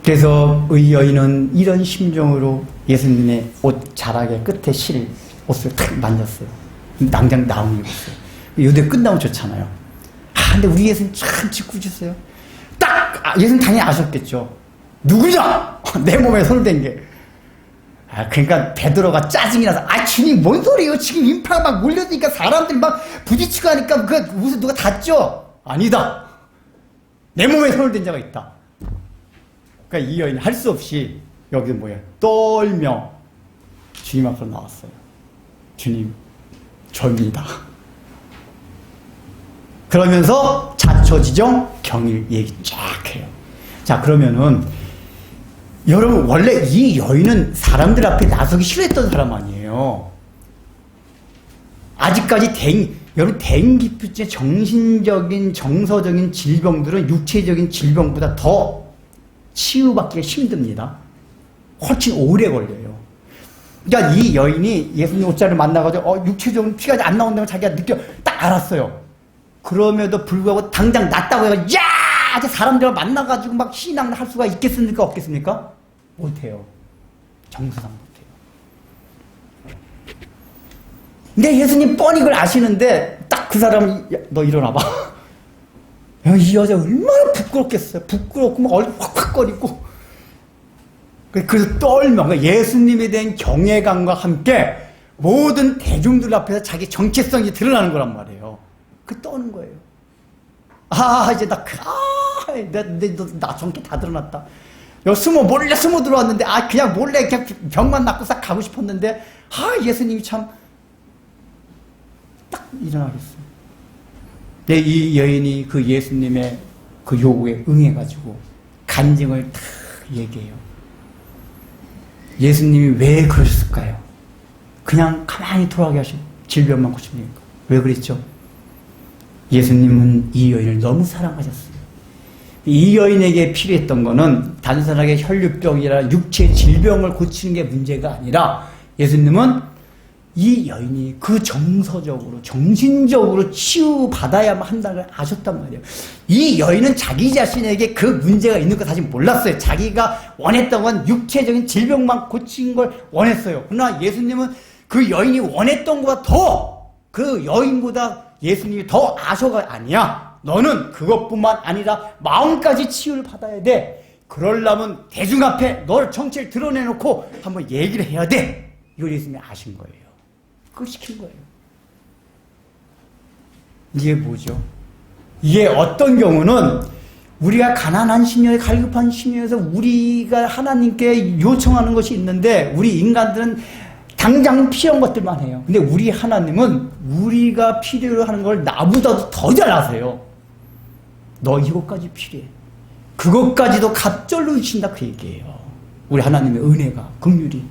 그래서 의 여인은 이런 심정으로 예수님의 옷 자락의 끝에 실 옷을 탁 만졌어요. 당장 나음이 없어요. 요대 끝나면 좋잖아요. 근데 우리 예수님 참 짓궂으세요. 예수님 당연히 아셨겠죠. 누구냐? 내 몸에 손을 댄 게. 그러니까 베드로가 짜증이 나서 주님 뭔 소리예요? 지금 인파가 막 몰려드니까 사람들이 막 부딪히고 하니까 무슨 누가 닿죠? 아니다. 내 몸에 손을 댄 자가 있다. 그러니까 이 여인이 할 수 없이 여기 뭐예요? 떨며 주님 앞으로 나왔어요. 주님 저입니다. 그러면서 자초지정 경일 얘기 쫙 해요. 자, 그러면은 여러분 원래 이 여인은 사람들 앞에 나서기 싫어했던 사람 아니에요. 아직까지 여러분 대인기피증 정신적인 정서적인 질병들은 육체적인 질병보다 더 치유받기가 힘듭니다. 훨씬 오래 걸려요. 그러니까 이 여인이 예수님 옷자를 만나가지고 육체적인 피가 안 나온다고 자기가 딱 알았어요. 그럼에도 불구하고 당장 낫다고 해서 사람들을 만나가지고 막 신앙을 할 수가 있겠습니까? 없겠습니까? 못해요. 정서상 못해요. 근데 예수님 뻔히 그걸 아시는데 딱 그 사람이 너 일어나봐. 이 여자 얼마나 부끄럽겠어요. 부끄럽고 막 얼굴 확확거리고. 그래서 떨며 예수님에 대한 경외감과 함께 모든 대중들 앞에서 자기 정체성이 드러나는 거란 말이에요. 떠는 거예요. 이제 나 정체 다 드러났다. 여기 몰래 숨어 들어왔는데, 그냥 몰래 그냥 병만 낫고 싹 가고 싶었는데, 예수님이 참, 딱 일어나겠어요. 근데 이 여인이 그 예수님의 그 요구에 응해가지고, 간증을 딱 얘기해요. 예수님이 왜 그러셨을까요? 그냥 가만히 돌아가게 하신 질병만 고치니까. 왜 그랬죠? 예수님은 이 여인을 너무 사랑하셨어요. 이 여인에게 필요했던 거는 단순하게 혈류병이나 육체 질병을 고치는 게 문제가 아니라 예수님은 이 여인이 그 정서적으로 정신적으로 치유받아야만 한다는 걸 아셨단 말이에요. 이 여인은 자기 자신에게 그 문제가 있는 거 사실 몰랐어요. 자기가 원했던 건 육체적인 질병만 고친 걸 원했어요. 그러나 예수님은 그 여인이 원했던 것보다 더 그 여인보다 예수님이 더 아셔가 아니야. 너는 그것뿐만 아니라 마음까지 치유를 받아야 돼. 그러려면 대중 앞에 널 정체를 드러내놓고 한번 얘기를 해야 돼. 이걸 예수님이 아신 거예요. 그걸 시킨 거예요. 이게 뭐죠? 이게 어떤 경우는 우리가 가난한 심령에 갈급한 심령에서 우리가 하나님께 요청하는 것이 있는데 우리 인간들은 당장 필요한 것들만 해요. 근데 우리 하나님은 우리가 필요로 하는 걸 나보다도 더 잘 아세요. 너 이것까지 필요해. 그것까지도 갑절로 주신다 그 얘기예요. 우리 하나님의 은혜가, 긍휼이.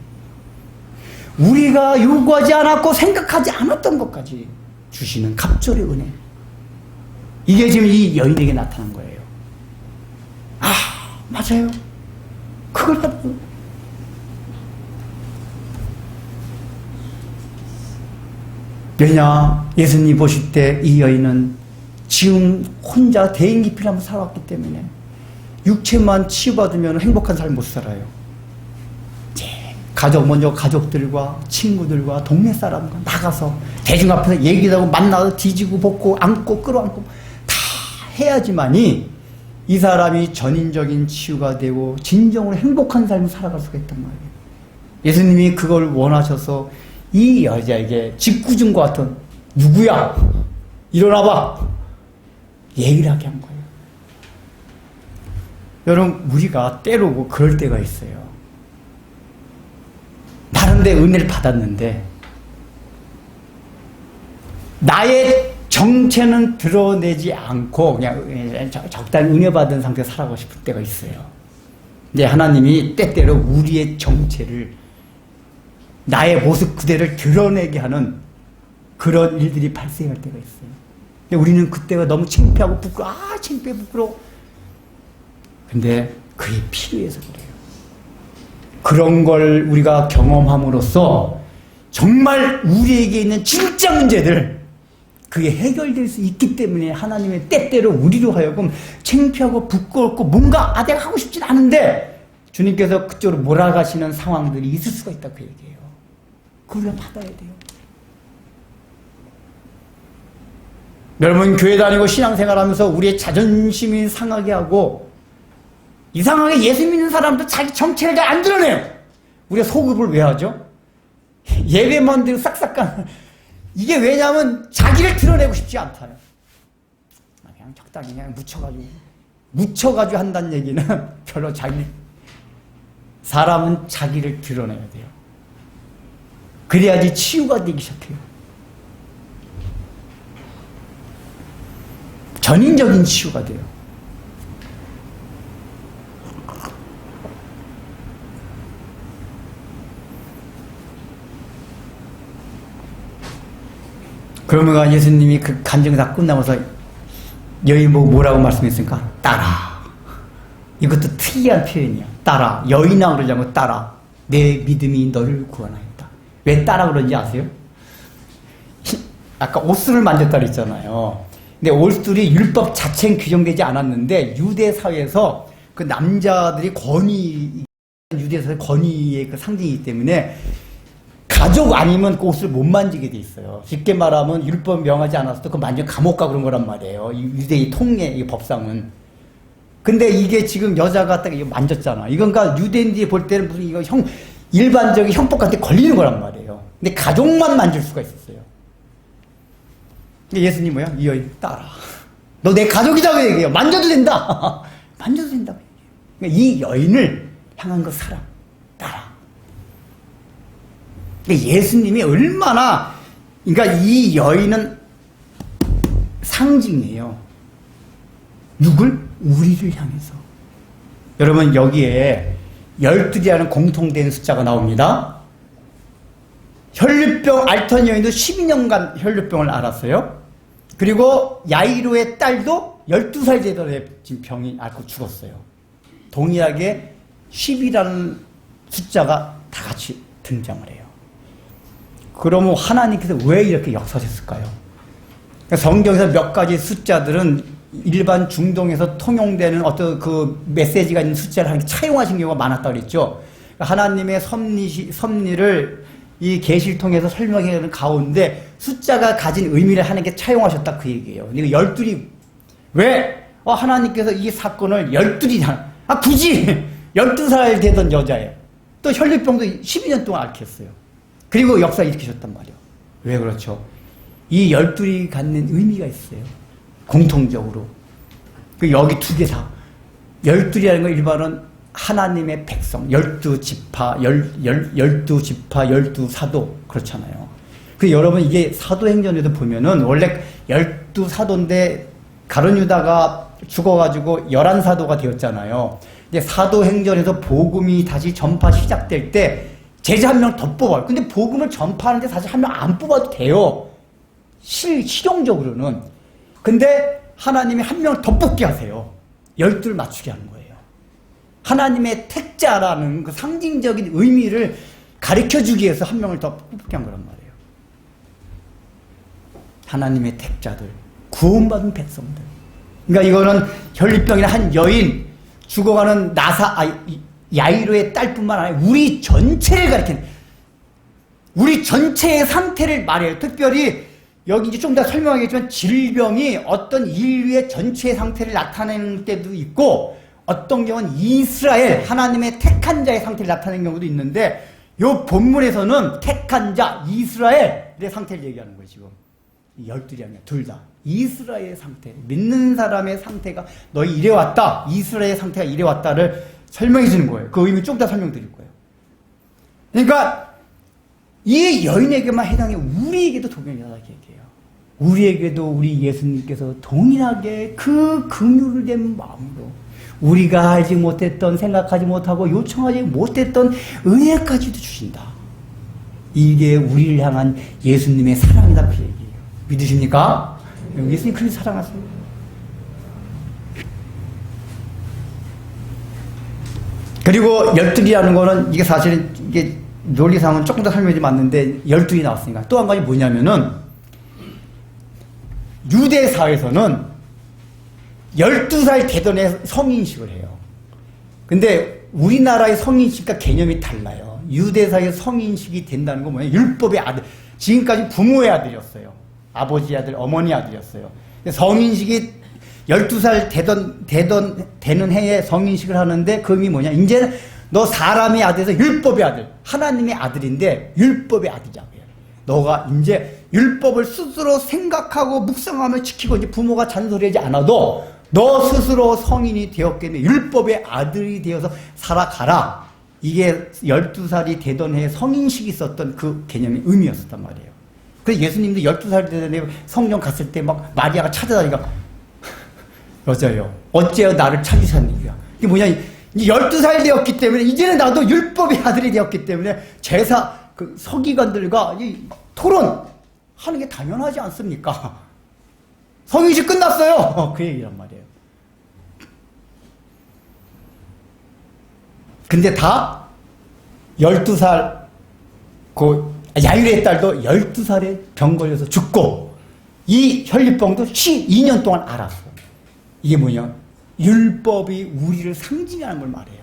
우리가 요구하지 않았고 생각하지 않았던 것까지 주시는 갑절의 은혜. 이게 지금 이 여인에게 나타난 거예요. 아, 맞아요. 그걸 가지고. 왜냐? 예수님 보실 때 이 여인은 지금 혼자 대인기피를 하면서 살아왔기 때문에 육체만 치유받으면 행복한 삶 못 살아요. 먼저 가족들과 친구들과 동네 사람과 나가서 대중 앞에서 얘기도 하고 만나서 뒤지고 볶고 안고 끌어안고 다 해야지만이 이 사람이 전인적인 치유가 되고 진정으로 행복한 삶을 살아갈 수가 있단 말이에요. 예수님이 그걸 원하셔서 이 여자에게 직구준과 같은 누구야? 일어나봐! 얘기를 하게 한 거예요. 여러분 우리가 때로고 그럴 때가 있어요. 다른데 은혜를 받았는데 나의 정체는 드러내지 않고 그냥 적당히 은혜 받은 상태에서 살아가고 싶을 때가 있어요. 근데 하나님이 때때로 우리의 정체를 나의 모습 그대를 드러내게 하는 그런 일들이 발생할 때가 있어요. 근데 우리는 그때가 너무 창피하고 부끄러워. 아, 창피해 부끄러워. 근데 그게 필요해서 그래요. 그런 걸 우리가 경험함으로써 정말 우리에게 있는 진짜 문제들 그게 해결될 수 있기 때문에 하나님의 때때로 우리로 하여금 창피하고 부끄럽고 뭔가 내가 하고 싶진 않은데 주님께서 그쪽으로 몰아가시는 상황들이 있을 수가 있다 그 얘기예요. 그걸 받아야 돼요. 여러분 교회 다니고 신앙생활하면서 우리의 자존심이 상하게 하고 이상하게 예수 믿는 사람도 자기 정체를 잘 안 드러내요. 우리가 소급을 왜 하죠? 예배만 드리고 싹싹 가는 이게 왜냐하면 자기를 드러내고 싶지 않다요. 그냥 적당히 그냥 묻혀가지고 한다는 얘기는 별로 사람은 자기를 드러내야 돼요. 그래야지 치유가 되기 시작해요. 전인적인 치유가 돼요. 그러면 예수님이 그 간증이 다 끝나면서 여인 보고 뭐라고 말씀했습니까? 따라. 이것도 특이한 표현이야. 따라. 여인아 그러지 않고 따라. 내 믿음이 너를 구원하였다. 왜 따라 그런지 아세요? 아까 옷술을 만졌다 그랬잖아요. 근데 옷술이 율법 자체는 규정되지 않았는데 유대 사회에서 그 남자들이 유대 사회 권위의 그 상징이기 때문에 가족 아니면 그 옷을 못 만지게 돼 있어요. 쉽게 말하면 율법 명하지 않았어도 그 만지면 감옥 가 그런 거란 말이에요. 유대의 통례, 이 법상은. 근데 이게 지금 여자가 딱 이거 만졌잖아. 이건 그러니까 유대인들이 볼 때는 무슨 이거 일반적인 형법한테 걸리는 거란 말이에요. 근데 가족만 만질 수가 있었어요. 근데 예수님 뭐야? 이 여인 따라. 너 내 가족이라고 얘기해요. 만져도 된다. 만져도 된다고 얘기해요. 그러니까 이 여인을 향한 그 사랑. 따라. 근데 예수님이 얼마나, 그러니까 이 여인은 상징이에요. 누굴? 우리를 향해서. 여러분 여기에 12라는 공통된 숫자가 나옵니다. 혈류병 앓던 여인도 12년간 혈류병을 앓았어요. 그리고 야이로의 딸도 12살 되던 지금 병이 앓고 죽었어요. 동일하게 10이라는 숫자가 다 같이 등장을 해요. 그러면 하나님께서 왜 이렇게 역사하셨을까요? 성경에서 몇 가지 숫자들은 일반 중동에서 통용되는 어떤 그 메시지가 있는 숫자를 차용하신 경우가 많았다고 그랬죠. 하나님의 섭리를 이 계시를 통해서 설명하는 가운데 숫자가 가진 의미를 하나님께 차용하셨다 그 얘기예요. 그러니까 열둘이 왜 하나님께서 이 사건을 열둘이냐? 굳이 12살 되던 여자예요. 또 혈류병도 12년 동안 앓혔어요. 그리고 역사 일으키셨단 말이에요. 왜 그렇죠? 이 열둘이 갖는 의미가 있어요. 공통적으로. 여기 두 개 다. 열둘이라는 건 일반은 하나님의 백성, 12지파, 12지파, 12사도, 그렇잖아요. 여러분, 이게 사도행전에도 보면은, 원래 12사도인데, 가룟 유다가 죽어가지고 11사도가 되었잖아요. 이제 사도행전에서 복음이 다시 전파 시작될 때, 제자 한 명 더 뽑아요. 근데 복음을 전파하는데 사실 한 명 안 뽑아도 돼요. 실용적으로는. 근데 하나님이 한 명을 더 뽑게 하세요. 12를 맞추게 하는 거예요. 하나님의 택자라는 그 상징적인 의미를 가르쳐주기 위해서 한 명을 더 뽑게 한 거란 말이에요. 하나님의 택자들, 구원받은 백성들. 그러니까 이거는 혈류병이나 한 여인, 죽어가는 야이로의 딸뿐만 아니라 우리 전체를 가리키는, 우리 전체의 상태를 말해요. 특별히 여기 이제 좀 더 설명하겠지만 질병이 어떤 인류의 전체의 상태를 나타내는 때도 있고 어떤 경우는 이스라엘 하나님의 택한 자의 상태를 나타내는 경우도 있는데 이 본문에서는 택한 자 이스라엘의 상태를 얘기하는 거예요. 지금 12이 아니라 둘 다 이스라엘의 상태, 믿는 사람의 상태가 너희 이래왔다, 이스라엘의 상태가 이래왔다를 설명해 주는 거예요. 그 의미 좀 더 설명드릴 거예요. 그러니까 이 여인에게만 해당해 우리에게도 동일하게 얘기해요. 우리에게도 우리 예수님께서 동일하게 그 긍휼을 된 마음으로 우리가 알지 못했던, 생각하지 못하고 요청하지 못했던 은혜까지도 주신다. 이게 우리를 향한 예수님의 사랑이다 그 얘기예요. 믿으십니까? 예수님 그렇게 사랑하세요. 그리고 12이라는 거는 이게 사실 이게 논리상은 조금 더 설명이 맞는데 12이 나왔으니까 또 한 가지 뭐냐면은 유대 사회에서는 12살 되던 애 성인식을 해요. 근데 우리나라의 성인식과 개념이 달라요. 유대 사회의 성인식이 된다는 건 뭐냐? 율법의 아들. 지금까지 부모의 아들이었어요. 아버지 아들, 어머니 아들이었어요. 성인식이 12살 되는 해에 성인식을 하는데 그 의미 뭐냐? 이제는 너 사람의 아들에서 율법의 아들, 하나님의 아들인데 율법의 아들이라고 해요. 너가 이제 율법을 스스로 생각하고 묵상하며 지키고 이제 부모가 잔소리하지 않아도 너 스스로 성인이 되었겠네. 율법의 아들이 되어서 살아가라. 이게 12살이 되던 해에 성인식이 있었던 그 개념의 의미였었단 말이에요. 그래서 예수님도 12살 되던 해에 성령 갔을 때 막 마리아가 찾아다니까 여자요, 어째요 나를 찾으셨느냐. 이게 뭐냐, 이제 12살 되었기 때문에 이제는 나도 율법의 아들이 되었기 때문에 제사 그 서기관들과 이 토론하는 게 당연하지 않습니까? 성인식 끝났어요. 그 얘기란 말이에요. 근데 다 12살 그 야일의 딸도 12살에 병 걸려서 죽고 이 혈류병도 12년 동안 앓았어. 이게 뭐냐? 율법이 우리를 상징하는 걸 말해요.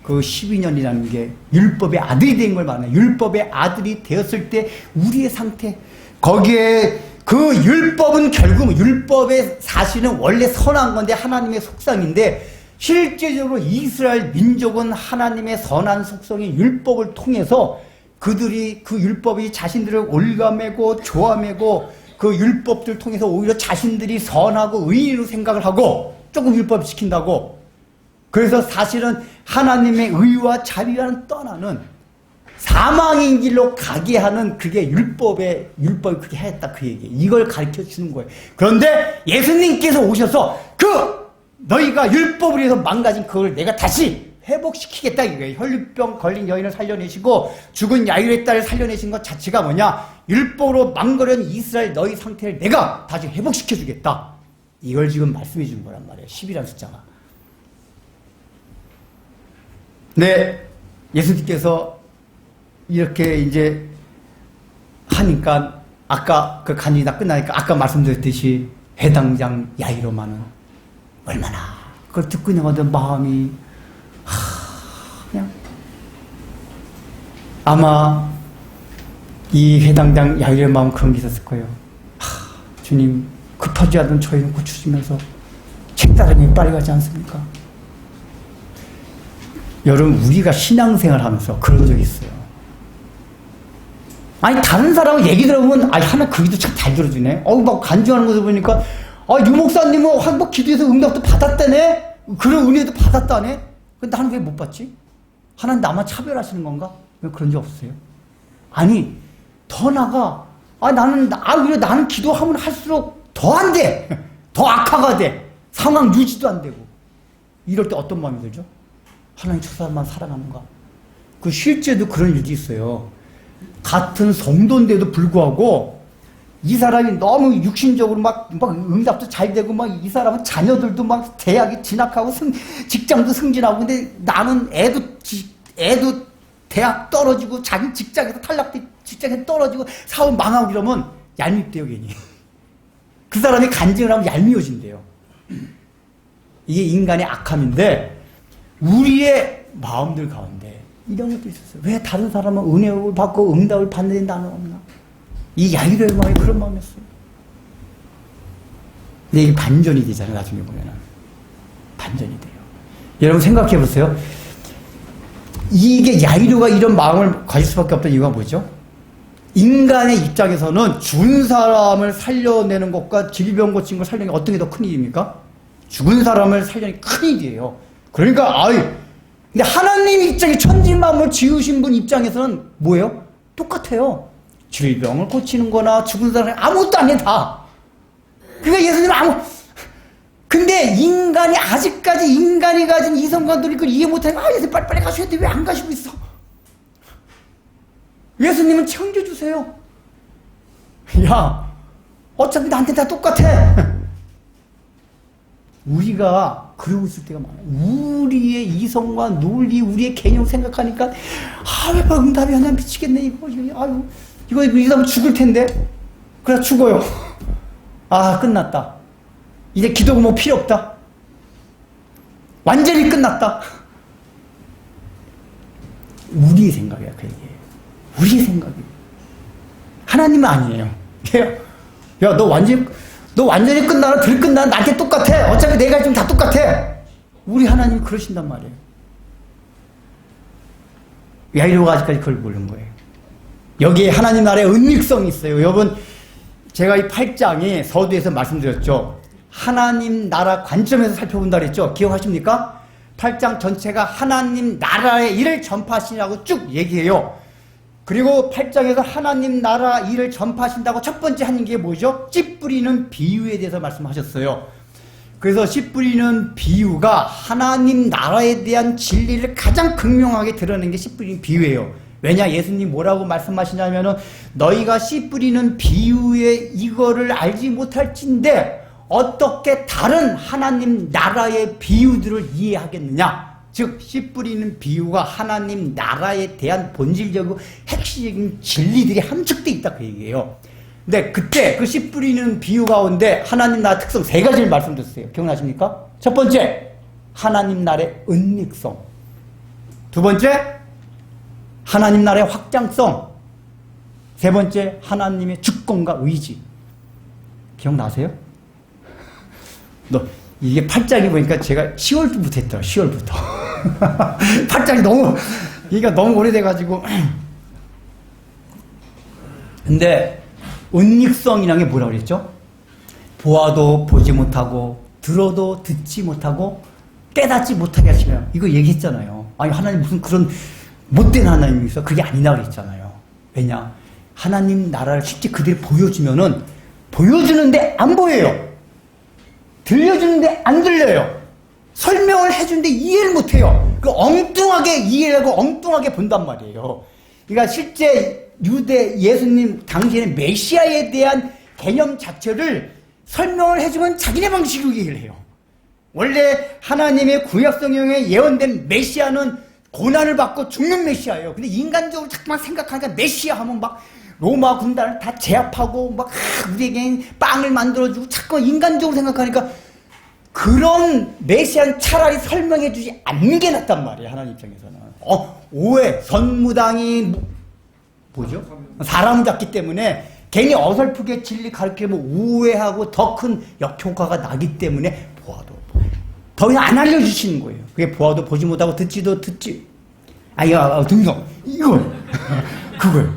그 12년이라는 게 율법의 아들이 된 걸 말해요. 율법의 아들이 되었을 때 우리의 상태, 거기에 그 율법은 결국 율법의 사실은 원래 선한 건데 하나님의 속성인데 실제적으로 이스라엘 민족은 하나님의 선한 속성인 율법을 통해서 그들이 그 율법이 자신들을 올가매고 조아매고 그 율법들 통해서 오히려 자신들이 선하고 의의로 생각을 하고 조금 율법을 지킨다고. 그래서 사실은 하나님의 의와 자비와는 떠나는 사망의 길로 가게 하는 그게 율법이 그렇게 했다 그 얘기예요. 이걸 가르쳐 주는 거예요. 그런데 예수님께서 오셔서 너희가 율법을 위해서 망가진 그걸 내가 다시 회복시키겠다 이거예요. 혈류병 걸린 여인을 살려내시고 죽은 야일의 딸을 살려내신 것 자체가 뭐냐? 율법으로 망가진 이스라엘 너희 상태를 내가 다시 회복시켜주겠다. 이걸 지금 말씀해 준 거란 말이에요. 10이라는 숫자가. 네, 예수님께서 이렇게 이제 하니까 아까 그 간증이 다 끝나니까 아까 말씀드렸듯이 회당장 야이로마는 얼마나 그걸 듣고 있는 건데 마음이 그냥 아마 이 회당장 야이로의 마음 그런 게 있었을 거예요. 주님 급하지 않은 저희는 고쳐주면서 책다름이 빨리 가지 않습니까? 여러분 우리가 신앙생활 하면서 그런 적이 있어요. 아니 다른 사람은 얘기 들어보면 아니 하나 그 기도 참 잘 들어주네. 막 간증하는 것을 보니까 유 목사님은 한번 기도해서 응답도 받았다네. 그런 은혜도 받았다네. 근데 나는 왜 못 받지? 하나님 나만 차별하시는 건가? 왜 그런 적 없어요? 아니 더 나가. 나는 기도하면 할수록 더 안 돼. 더 악화가 돼. 상황 유지도 안 되고. 이럴 때 어떤 마음이 들죠? 하나님 저 사람만 사랑하는가? 그 실제도 그런 일이 있어요. 같은 성도인데도 불구하고 이 사람이 너무 육신적으로 막 응답도 잘 되고 막 이 사람은 자녀들도 막 대학에 진학하고 직장도 승진하고 근데 나는 애도 대학 떨어지고 자기 직장에서 탈락돼 직장에서 떨어지고 사업 망하고 이러면 얄밉대요 괜히. 그 사람이 간증을 하면 얄미워진대요. 이게 인간의 악함인데 우리의 마음들 가운데 이런 것도 있었어요. 왜 다른 사람은 은혜를 받고 응답을 받는데 나는 없나? 이 야이로의 마음이 그런 마음이었어요. 근데 이게 반전이 되잖아요. 나중에 보면은. 반전이 돼요. 여러분 생각해 보세요. 이게 야이로가 이런 마음을 가질 수밖에 없던 이유가 뭐죠? 인간의 입장에서는 죽은 사람을 살려내는 것과 질병 고친 걸 살려내는 게 어떤 게 더 큰 일입니까? 죽은 사람을 살려내는 게 큰 일이에요. 그러니까 근데 하나님 입장에 천지만물 지으신 분 입장에서는 뭐예요? 똑같아요. 질병을 고치는 거나 죽은 사람이 아무것도 안 해 다. 그러니까 예수님은 근데 인간이 아직까지 인간이 가진 이성관들이 그걸 이해 못하니까 예수님 빨리빨리 가셔야 돼. 왜 안 가시고 있어? 예수님은 챙겨주세요. 야 어차피 나한테 다 똑같아. 우리가 그러고 있을 때가 많아요. 우리의 이성과 논리, 우리의 개념 생각하니까 왜 응답이 하냐 미치겠네 이거 이 사람 죽을 텐데 그래 죽어요. 끝났다. 이제 기도가 뭐 필요 없다. 완전히 끝났다. 우리의 생각이야 그 얘기예요. 우리의 생각이에요. 하나님은 아니에요. 야 너 완전히 끝나나 덜 끝나나 나한테 똑같아. 어차피 내가 지금 다 똑같아. 우리 하나님이 그러신단 말이에요. 야이로가 아직까지 그걸 모르는 거예요. 여기에 하나님 나라의 은닉성이 있어요. 여러분 제가 이 8장이 서두에서 말씀드렸죠. 하나님 나라 관점에서 살펴본다 그랬죠. 기억하십니까? 8장 전체가 하나님 나라의 일을 전파하시라고 쭉 얘기해요. 그리고 8장에서 하나님 나라 일을 전파하신다고 첫 번째 하는 게 뭐죠? 씨 뿌리는 비유에 대해서 말씀하셨어요. 그래서 씨 뿌리는 비유가 하나님 나라에 대한 진리를 가장 극명하게 드러낸 게 씨 뿌리는 비유예요. 왜냐 예수님 뭐라고 말씀하시냐면은 너희가 씨 뿌리는 비유에 이거를 알지 못할진데 어떻게 다른 하나님 나라의 비유들을 이해하겠느냐? 즉 씨 뿌리는 비유가 하나님 나라에 대한 본질적이고 핵심적인 진리들이 함축되어 있다 그 얘기예요. 근데 그때 그 씨 뿌리는 비유 가운데 하나님 나라 특성 3가지를 말씀드렸어요. 기억나십니까? 첫 번째 하나님 나라의 은닉성, 두 번째 하나님 나라의 확장성, 세 번째 하나님의 주권과 의지. 기억나세요? 이게 8장이 보니까 제가 10월부터 했더라. 10월부터 8장이 너무 오래돼가지고. 근데 은닉성이라는 게 뭐라고 그랬죠? 보아도 보지 못하고 들어도 듣지 못하고 깨닫지 못하게 하시면 이거 얘기했잖아요. 아니 하나님 무슨 그런 못된 하나님이 있어? 그게 아니라 그랬잖아요. 왜냐? 하나님 나라를 실제 그대로 보여주면은 보여주는데 안 보여요. 들려주는데 안 들려요. 설명을 해주는데 이해를 못해요. 그 엉뚱하게 이해를 하고 엉뚱하게 본단 말이에요. 그러니까 실제 유대 예수님 당시에는 메시아에 대한 개념 자체를 설명을 해주면 자기네 방식으로 얘기를 해요. 원래 하나님의 구약성경에 예언된 메시아는 고난을 받고 죽는 메시아예요. 근데 인간적으로 자꾸만 생각하니까 메시아 하면 막 로마 군단을 다 제압하고 막 우리에겐 빵을 만들어주고 자꾸 인간적으로 생각하니까 그런 메시아는 차라리 설명해주지 않는 게 낫단 말이에요. 하나님 입장에서는. 오해, 선무당이 뭐죠? 사람 잡기 때문에 괜히 어설프게 진리 가르치면 오해하고 더 큰 역효과가 나기 때문에 보아도 더 이상 안 알려주시는 거예요. 그게 보아도 보지 못하고 듣지도 듣지. 등성 이걸 그걸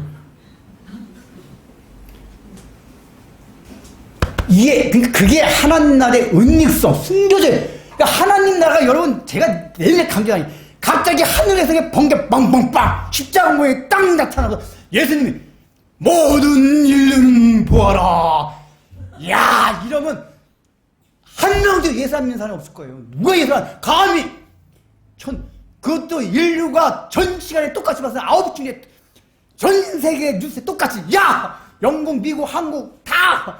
이게 그게 하나님 나라의 은닉성, 숨겨져. 그러니까 하나님 나라가 여러분 제가 내내 강조하니 갑자기 하늘에서 번개 빵빵빵 십자가 모양이 딱 나타나서 예수님이 모든 인류는 보아라. 야 이러면 한 명도 예수 안 믿는 사람이 없을 거예요. 누가 예수 안 감히 그것도 인류가 전 시간에 똑같이 봤어요. 9중에 전 세계 뉴스에 똑같이 야 영국, 미국, 한국 다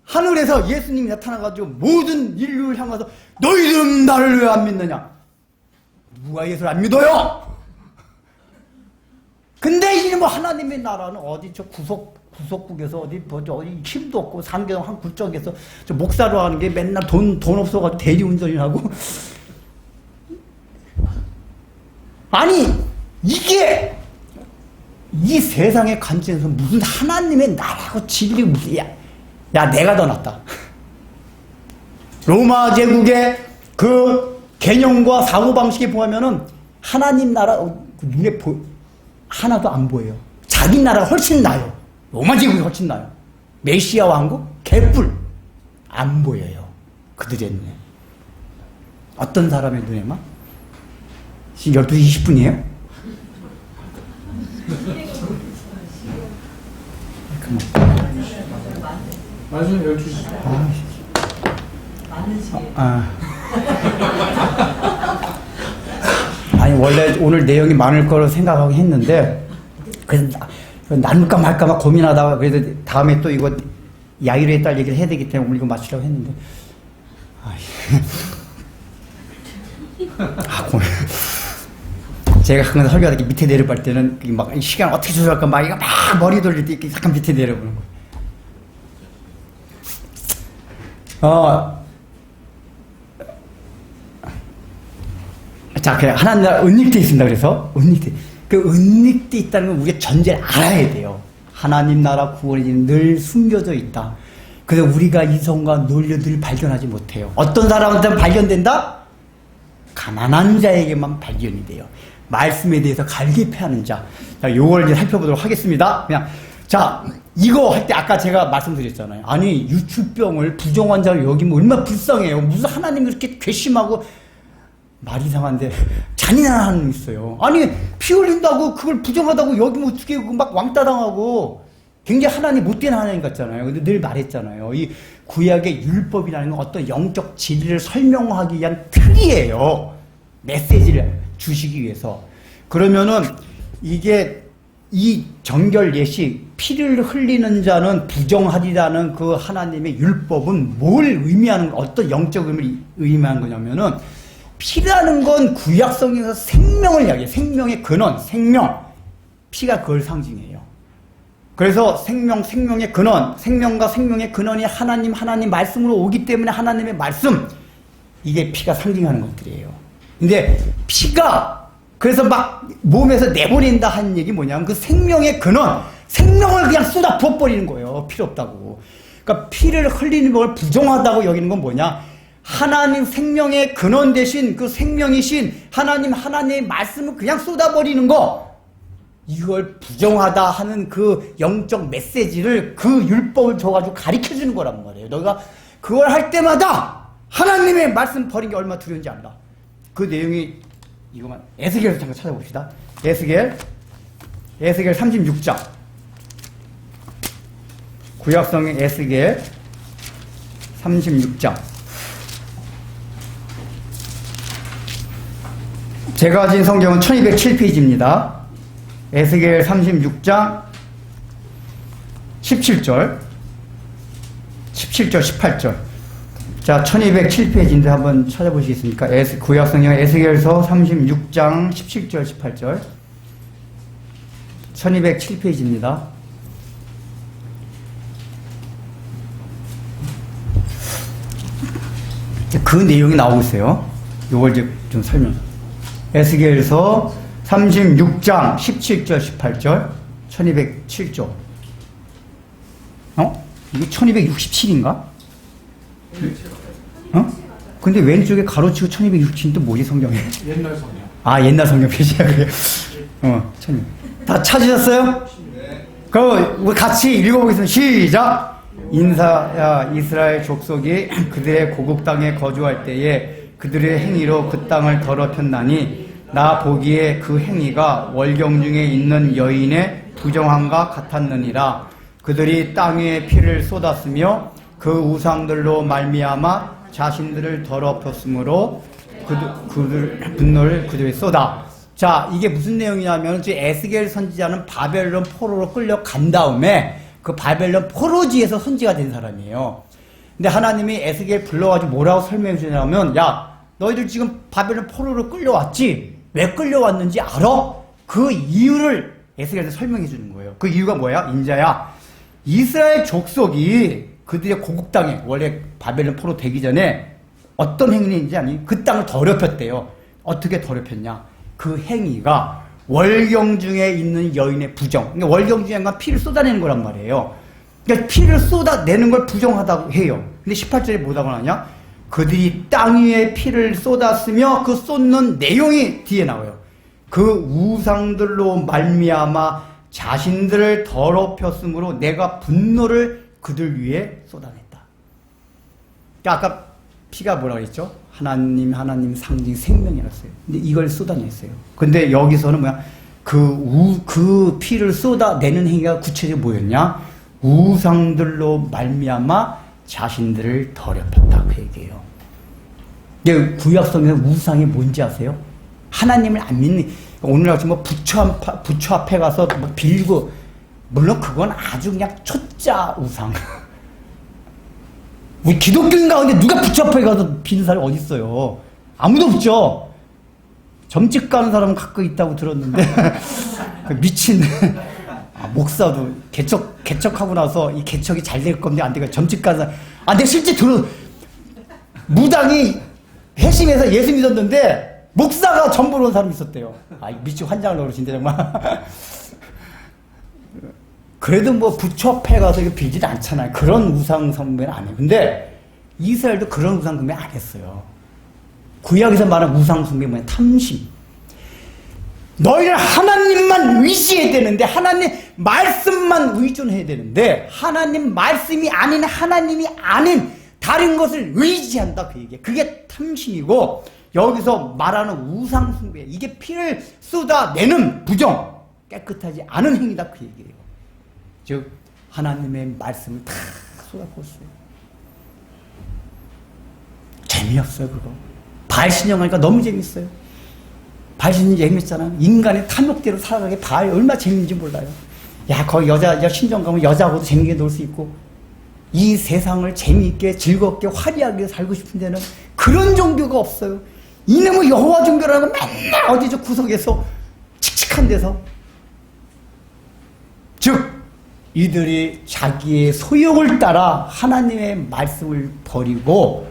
하늘에서 예수님이 나타나가지고 모든 인류를 향해서 너희들은 나를 왜 안 믿느냐? 누가 예수를 안 믿어요? 근데 이 뭐 하나님의 나라는 어디 저 구석국에서 어디 힘도 없고 상경 한 굴적에서 저 목사로 하는 게 맨날 돈 없어가지고 대리운전을 하고 아니 이게 이 세상의 관점에서 무슨 하나님의 나라고 진리 무슨 야 내가 더 낫다. 로마 제국의 그 개념과 사고방식에 보면은 하나님 나라 눈에 하나도 안 보여요. 자기 나라가 훨씬 나아요. 로마 제국이 훨씬 나아요. 메시아 왕국 개뿔 안 보여요. 그들의 눈에. 어떤 사람의 눈에만? 지금 12시 20분이에요? 맞아요, 12시. 아니, 원래 오늘 내용이 많을 거로 생각하고 했는데, 그래서 나눌까 말까 막 고민하다가, 그래도 다음에 또 이거 야유로에 딸 얘기를 해야 되기 때문에 오늘 이거 맞추려고 했는데, 고민. 제가 항상 설교하다 밑에 내려볼 때는 막 시간 어떻게 조절할까 막 이거 막 머리 돌릴 때 이렇게 약간 밑에 내려보는 거예요. 자, 그래 하나님 나라 은닉돼 있습니다. 그래서 그 은닉돼 있다는 건 우리가 전제를 알아야 돼요. 하나님 나라 구원이 늘 숨겨져 있다. 그래서 우리가 이성과 논리를 늘 발견하지 못해요. 어떤 사람한테는 발견된다? 가난한 자에게만 발견이 돼요. 말씀에 대해서 갈급해하는 자. 자, 요걸 이제 살펴보도록 하겠습니다. 그냥, 자, 이거 할 때 아까 제가 말씀드렸잖아요. 아니, 유추병을 부정한 자를 여기면 얼마나 불쌍해요. 무슨 하나님이 이렇게 괘씸하고, 말 이상한데, 잔인한 하나님 있어요. 아니, 피 흘린다고 그걸 부정하다고 여기면 어떻게 막 왕따 당하고, 굉장히 하나님 못된 하나님 같잖아요. 근데 늘 말했잖아요. 이 구약의 율법이라는 건 어떤 영적 진리를 설명하기 위한 틀이에요. 메시지를 주시기 위해서. 그러면은 이게 이 정결 예식 피를 흘리는 자는 부정하리라는 그 하나님의 율법은 뭘 의미하는 어떤 영적 의미를 의미하는 거냐면은 피라는 건 구약성경에서 생명을 이야기해요. 생명의 근원, 생명. 피가 그걸 상징해요. 그래서 생명의 근원, 생명과 생명의 근원이 하나님 말씀으로 오기 때문에 하나님의 말씀, 이게 피가 상징하는 것들이에요. 근데 피가 그래서 막 몸에서 내보낸다 하는 얘기 뭐냐면 그 생명의 근원, 생명을 그냥 쏟아 부어버리는 거예요. 필요 없다고. 그러니까 피를 흘리는 걸 부정하다고 여기는 건 뭐냐? 하나님 생명의 근원 대신 그 생명이신 하나님의 말씀을 그냥 쏟아버리는 거, 이걸 부정하다 하는 그 영적 메시지를 그 율법을 줘가지고 가르쳐주는 거란 말이에요. 너가 그걸 할 때마다 하나님의 말씀 버린 게 얼마나 두려운지 알라. 그 내용이 이거만 에스겔에서 잠깐 찾아봅시다. 에스겔 36장. 구약성경 에스겔 36장. 제가 가진 성경은 1207페이지입니다. 에스겔 36장 17절. 17절, 18절. 자, 1207페이지인데 한번 찾아보시겠습니까? 구약성경 에스겔서 36장 17절, 18절. 1207페이지입니다. 그 내용이 나오고 있어요. 요걸 이제 좀 설명. 에스겔서 36장 17절, 18절. 1207조. 이게 1267인가? 근데 왼쪽에 가로치고 1267은 또 뭐지, 성경에? 옛날 성경. 아, 옛날 성경 표시야, 그래. 다 찾으셨어요? 네. 그럼 우리 같이 읽어보겠습니다. 시작! 인사야, 이스라엘 족속이 그들의 고국 땅에 거주할 때에 그들의 행위로 그 땅을 더럽혔나니 나 보기에 그 행위가 월경 중에 있는 여인의 부정함과 같았느니라. 그들이 땅 위에 피를 쏟았으며 그 우상들로 말미암아 자신들을 더럽혔으므로 그들 분노를 그들에 쏟아. 자, 이게 무슨 내용이냐면 에스겔 선지자는 바벨론 포로로 끌려간 다음에 그 바벨론 포로지에서 선지가 된 사람이에요. 근데 하나님이 에스겔 불러가지고 뭐라고 설명해 주냐면, 야, 너희들 지금 바벨론 포로로 끌려왔지? 왜 끌려왔는지 알아? 그 이유를 에스겔에서 설명해 주는 거예요. 그 이유가 뭐야? 인자야, 이스라엘 족속이 그들의 고국 땅에, 원래 바벨론 포로 되기 전에 어떤 행위인지 아니? 그 땅을 더럽혔대요. 어떻게 더럽혔냐? 그 행위가 월경 중에 있는 여인의 부정. 그러니까 월경 중에 피를 쏟아내는 거란 말이에요. 그러니까 피를 쏟아내는 걸 부정하다고 해요. 근데 18절에 뭐라고 하냐? 그들이 땅 위에 피를 쏟았으며 그 쏟는 내용이 뒤에 나와요. 그 우상들로 말미암아 자신들을 더럽혔으므로 내가 분노를 그들 위에 쏟아냈다. 그러니까 아까 피가 뭐라고 했죠? 하나님 상징 생명이었어요. 근데 이걸 쏟아냈어요. 근데 여기서는 뭐야? 그 피를 쏟아내는 행위가 구체적으로 뭐였냐? 우상들로 말미암아 자신들을 더럽혔다. 그 얘기예요. 근데 구약성에서 우상이 뭔지 아세요? 하나님을 안 믿는, 오늘같이 뭐 부처 앞에 가서 뭐 빌고, 물론 그건 아주 그냥 초짜 우상. 우리 기독교인 가운데 누가 부처 앞에 가서 비는 사람이 어디 있어요? 아무도 없죠. 점집 가는 사람은 가끔 있다고 들었는데 미친 목사도 개척하고 나서 이 개척이 잘 될 건데 안 되니까 점집 가는 사람. 내가 실제 무당이 회심해서 예수 믿었는데 목사가 전보러 온 사람이 있었대요. 미치 환장을 넣으신데 정말. 그래도 뭐 부처 앞에 가서 이거 빌지는 않잖아요. 그런 우상 숭배는 안 해요. 근데 이스라엘도 그런 우상 숭배 안 했어요. 구약에서 말하는 우상 숭배 뭐냐? 탐심. 너희는 하나님만 의지해야 되는데, 하나님 말씀만 의존해야 되는데, 하나님 말씀이 아닌 하나님이 아닌 다른 것을 의지한다. 그 얘기예요. 그게 탐심이고, 여기서 말하는 우상 숭배, 이게 피를 쏟아내는 부정, 깨끗하지 않은 행위다. 그 얘기예요. 즉 하나님의 말씀을 다 쏟아부었어요. 재미없어요 그거. 바알신령하니까 너무 재밌어요. 바알신령 재밌잖아. 인간의 탐욕대로 살아가게 바알 얼마나 재밌는지 몰라요. 야, 거기 여자 신정 가면 여자하고도 재밌게 놀 수 있고, 이 세상을 재미있게 즐겁게 화려하게 살고 싶은 데는 그런 종교가 없어요. 이놈의 여호와 종교라는 거 맨날 어디 저 구석에서 칙칙한 데서, 즉 이들이 자기의 소욕을 따라 하나님의 말씀을 버리고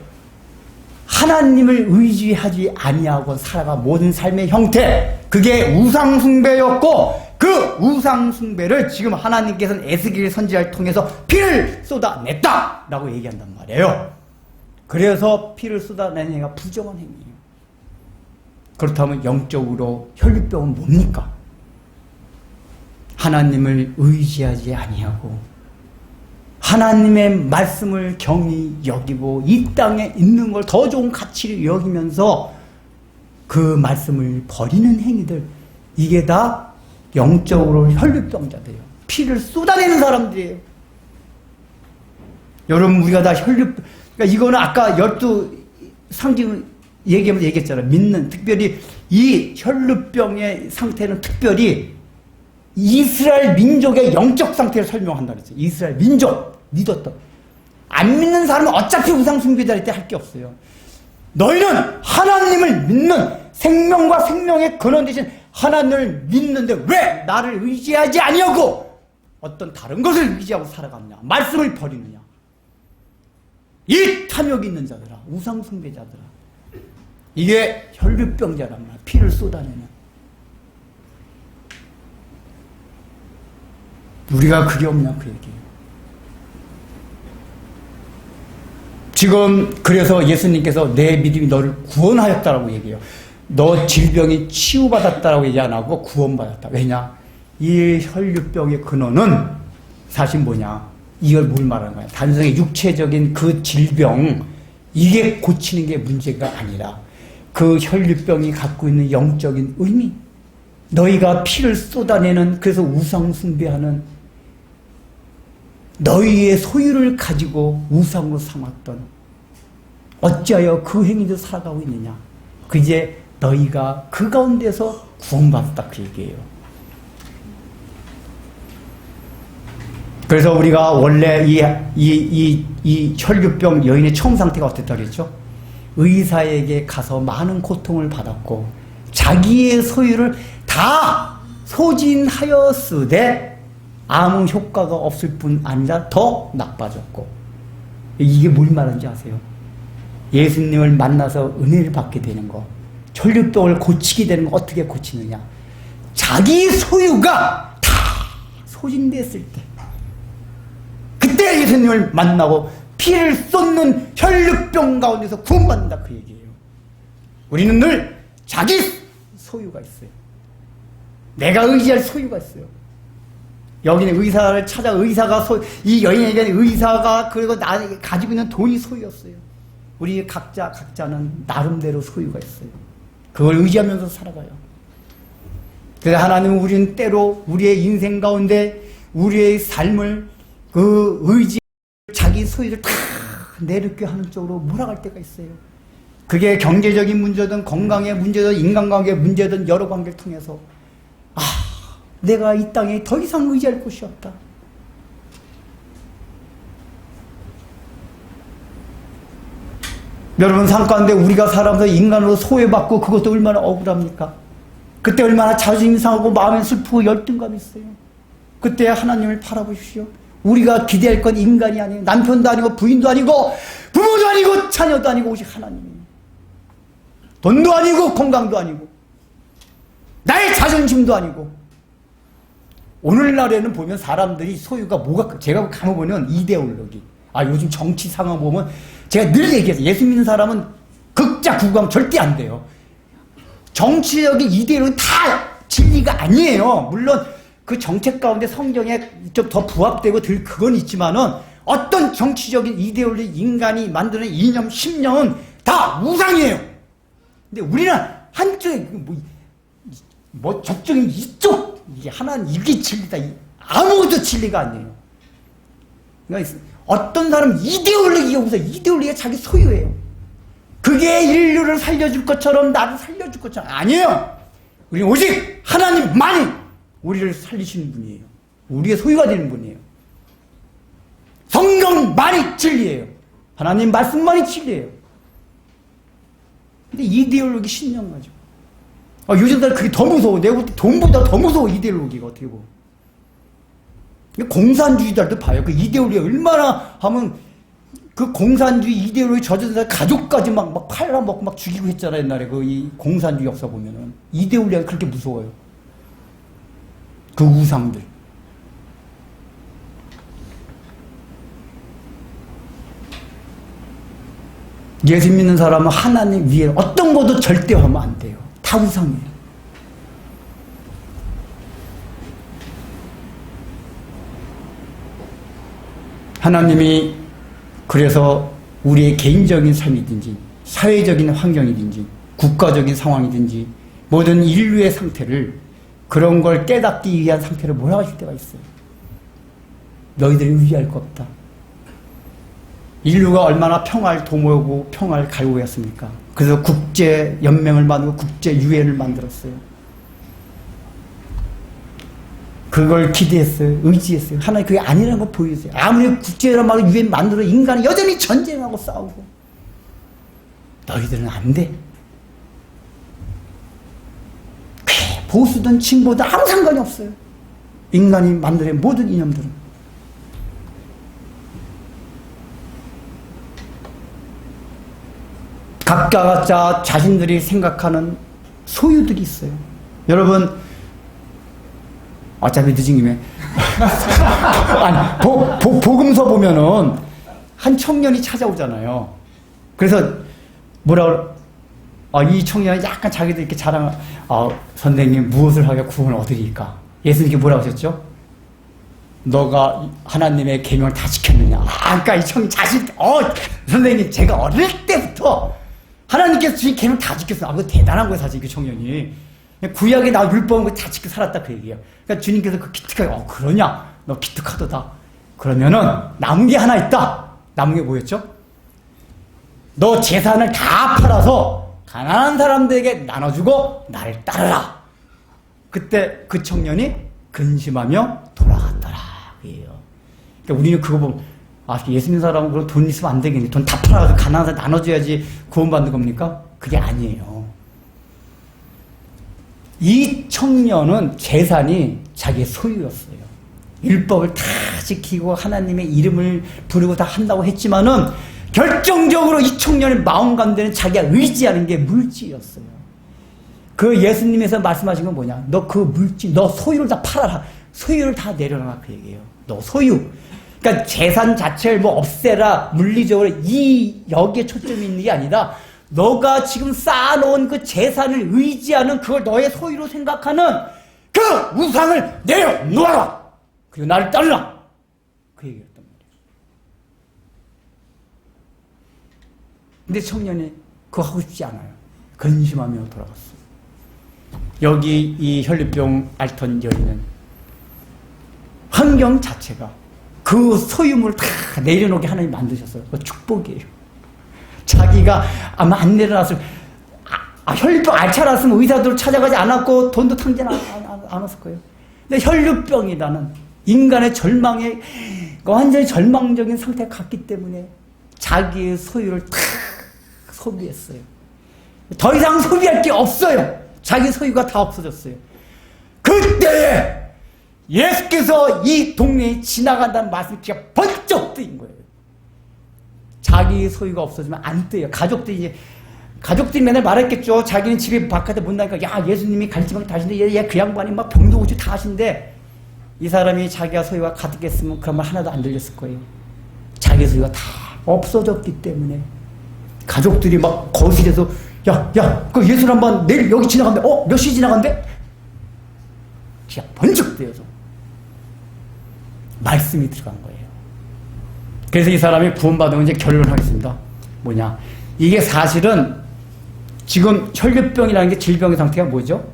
하나님을 의지하지 아니하고 살아가 모든 삶의 형태, 그게 우상숭배였고, 그 우상숭배를 지금 하나님께서는 에스겔 선지자를 통해서 피를 쏟아냈다 라고 얘기한단 말이에요. 그래서 피를 쏟아내는 행위가 부정한 행위예요. 그렇다면 영적으로 혈류병은 뭡니까? 하나님을 의지하지 아니하고 하나님의 말씀을 경히 여기고 이 땅에 있는 걸 더 좋은 가치를 여기면서 그 말씀을 버리는 행위들, 이게 다 영적으로 혈류병자들이에요. 피를 쏟아내는 사람들이에요. 여러분, 우리가 다 그러니까 이거는 아까 12 상징 얘기하면서 얘기했잖아요. 믿는, 특별히 이 혈류병의 상태는 특별히 이스라엘 민족의 영적 상태를 설명한다 그랬어요. 이스라엘 민족, 믿었던. 안 믿는 사람은 어차피 우상 숭배자일 때 할 게 없어요. 너희는 하나님을 믿는 생명과 생명의 근원 되신 하나님을 믿는데 왜 나를 의지하지 아니하고 어떤 다른 것을 의지하고 살아갔냐? 말씀을 버리느냐? 이 탐욕이 있는 자들아, 우상 숭배자들아. 이게 혈류병자란 말이야. 피를 쏟아내는. 우리가 그게 없냐 그 얘기예요. 지금 그래서 예수님께서 내 믿음이 너를 구원하였다라고 얘기해요. 너 질병이 치유받았다라고 얘기 안 하고 구원받았다. 왜냐? 이 혈류병의 근원은 사실 뭐냐? 이걸 뭘 말하는 거야? 단순히 육체적인 그 질병 이게 고치는 게 문제가 아니라 그 혈류병이 갖고 있는 영적인 의미, 너희가 피를 쏟아내는 그래서 우상 숭배하는 너희의 소유를 가지고 우상으로 삼았던 어찌하여 그 행위도 살아가고 있느냐? 그 이제 너희가 그 가운데서 구원받았다 그 얘기예요. 그래서 우리가 원래 이 혈류병 여인의 처음 상태가 어땠다 그랬죠? 의사에게 가서 많은 고통을 받았고 자기의 소유를 다 소진하였으되 아무 효과가 없을 뿐 아니라 더 나빠졌고. 이게 뭘 말하는지 아세요? 예수님을 만나서 은혜를 받게 되는 거, 혈류병을 고치게 되는 거 어떻게 고치느냐? 자기 소유가 다 소진됐을 때 그때 예수님을 만나고 피를 쏟는 혈류병 가운데서 구원받는다 그 얘기예요. 우리는 늘 자기 소유가 있어요. 내가 의지할 소유가 있어요. 여기는 의사를 찾아 의사가 이 여인에게 의사가 그리고 나 가지고 있는 돈이 소유였어요. 우리 각자는 나름대로 소유가 있어요. 그걸 의지하면서 살아가요. 그래서 하나님은 우리는 때로 우리의 인생 가운데 우리의 삶을 그 의지 자기 소유를 다 내놓게 하는 쪽으로 몰아갈 때가 있어요. 그게 경제적인 문제든 건강의 문제든 인간관계의 문제든 여러 관계를 통해서 내가 이 땅에 더 이상 의지할 곳이 없다. 여러분 삶 가운데 우리가 살아면서 인간으로 소외받고 그것도 얼마나 억울합니까? 그때 얼마나 자존심 상하고 마음에 슬프고 열등감이 있어요. 그때 하나님을 바라보십시오. 우리가 기대할 건 인간이 아니에요. 남편도 아니고 부인도 아니고 부모도 아니고 자녀도 아니고 오직 하나님이에요. 돈도 아니고 건강도 아니고 나의 자존심도 아니고. 오늘날에는 보면 사람들이 소유가 뭐가, 제가 가만보면 이데올로기. 요즘 정치 상황 보면 제가 늘 얘기해서 예수 믿는 사람은 극자 구강 절대 안 돼요. 정치적인 이데올로기 다 진리가 아니에요. 물론 그 정책 가운데 성경에 좀 더 부합되고 그건 있지만은 어떤 정치적인 이데올로기 인간이 만드는 이념, 신념은 다 우상이에요. 근데 우리는 한쪽에 뭐 적정인 이쪽 이게 하나는 이게 진리다. 아무것도 진리가 아니에요. 그러니까 어떤 사람은 이데올로기가 우선 이데올로기가 자기 소유예요. 그게 인류를 살려줄 것처럼 나를 살려줄 것처럼 아니에요. 우리는 오직 하나님만이 우리를 살리시는 분이에요. 우리의 소유가 되는 분이에요. 성경만이 진리예요. 하나님 말씀만이 진리예요. 근데 이데올로기 신념 가지고 요즘 날 그게 더 무서워. 내가 볼 때 돈보다 더 무서워, 이데올로기가 어떻게 보면. 공산주의자들도 봐요. 그 이데올로기 얼마나 하면 그 공산주의 이데올로기 젖은 사람 가족까지 막 팔아먹고 막 죽이고 했잖아, 옛날에. 이 공산주의 역사 보면은. 이데올로기가 그렇게 무서워요. 그 우상들. 예수 믿는 사람은 하나님 위에 어떤 것도 절대 하면 안 돼요. 다 우상이에요. 하나님이 그래서 우리의 개인적인 삶이든지 사회적인 환경이든지 국가적인 상황이든지 모든 인류의 상태를 그런 걸 깨닫기 위한 상태로 몰아가실 때가 있어요. 너희들이 의지할 것 없다. 인류가 얼마나 평화를 도모하고 평화를 갈구했습니까? 그래서 국제 연맹을 만들고 국제 유엔을 만들었어요. 그걸 기대했어요. 의지했어요. 하나님 그게 아니라는 걸 보여주세요. 아무리 국제연합하고 유엔 만들어 인간은 여전히 전쟁하고 싸우고. 너희들은 안 돼. 보수든 진보든 아무 상관이 없어요. 인간이 만들어낸 모든 이념들은. 각자 자신들이 생각하는 소유들이 있어요. 여러분, 어차피 늦은 김에. 아니, 복음서 보면은 한 청년이 찾아오잖아요. 그래서 이 청년이 약간 자기들 이렇게 선생님 무엇을 하여 구원을 얻으리까? 예수님께 뭐라고 하셨죠? 너가 하나님의 계명을 다 지켰느냐? 그러니까 이 청년 선생님 제가 어릴 때부터 하나님께서 주신 계명 다 지켰어요. 그거 대단한 거예요, 사실 그 청년이. 구약에 나 율법은 다 지켜 살았다 그 얘기예요. 그러니까 주님께서 그 기특하게 그러냐? 너 기특하도다. 그러면은 남은 게 하나 있다. 남은 게 뭐였죠? 너 재산을 다 팔아서 가난한 사람들에게 나눠주고 나를 따르라. 그때 그 청년이 근심하며 돌아갔더라. 그래요. 그러니까 우리는 그거 보면 예수 믿는 사람은 그럼 돈 있으면 안 되겠네. 돈 다 팔아서 가난한 사람 나눠줘야지 구원받는 겁니까? 그게 아니에요. 이 청년은 재산이 자기의 소유였어요. 율법을 다 지키고 하나님의 이름을 부르고 다 한다고 했지만은 결정적으로 이 청년의 마음 가운데는 자기가 의지하는 게 물질이었어요. 그 예수님에서 말씀하신 건 뭐냐? 너 그 물질, 너 소유를 다 팔아라. 소유를 다 내려놔. 그 얘기예요. 너 소유. 그러니까 재산 자체를 뭐 없애라. 물리적으로 여기에 초점이 있는 게 아니라 너가 지금 쌓아놓은 그 재산을 의지하는 그걸 너의 소유로 생각하는 그 우상을 내려놓아라. 그리고 나를 따르라. 그 얘기였단 말이에요. 근데 청년이 그거 하고 싶지 않아요. 근심하며 돌아갔어요. 여기 이 혈류병 앓던 여인은 환경 자체가 그 소유물을 다 내려놓게 하나님 만드셨어요. 그 축복이에요. 자기가 아마 안 내려놨으면 혈류병 앓아놨으면 의사들 찾아가지 않았고 돈도 탕진 않았을 거예요. 근데 혈류병이라는 인간의 절망의 완전히 절망적인 상태에 갔기 때문에 자기의 소유를 다 소비했어요. 더 이상 소비할 게 없어요. 자기 소유가 다 없어졌어요. 그때 예수께서 이 동네에 지나간다는 말씀이 귀가 번쩍 뜨인 거예요. 자기 소유가 없어지면 안 떠요. 가족들이 맨날 말했겠죠. 자기는 집에 바깥에 못 나니까 야 예수님이 갈지방에 다시는데 얘 그 양반이 막 병도 오지 다 하신데 이 사람이 자기가 소유가 가득했으면 그런 말 하나도 안 들렸을 거예요. 자기 소유가 다 없어졌기 때문에 가족들이 막 거실에서 그 예수 한번 내일 여기 지나간대. 몇 시 지나간대? 그냥 번쩍 뜨여서 말씀이 들어간 거예요. 그래서 이 사람이 구원받으면 이제 결론하겠습니다. 뭐냐? 이게 사실은 지금 혈류병이라는 게 질병의 상태가 뭐죠?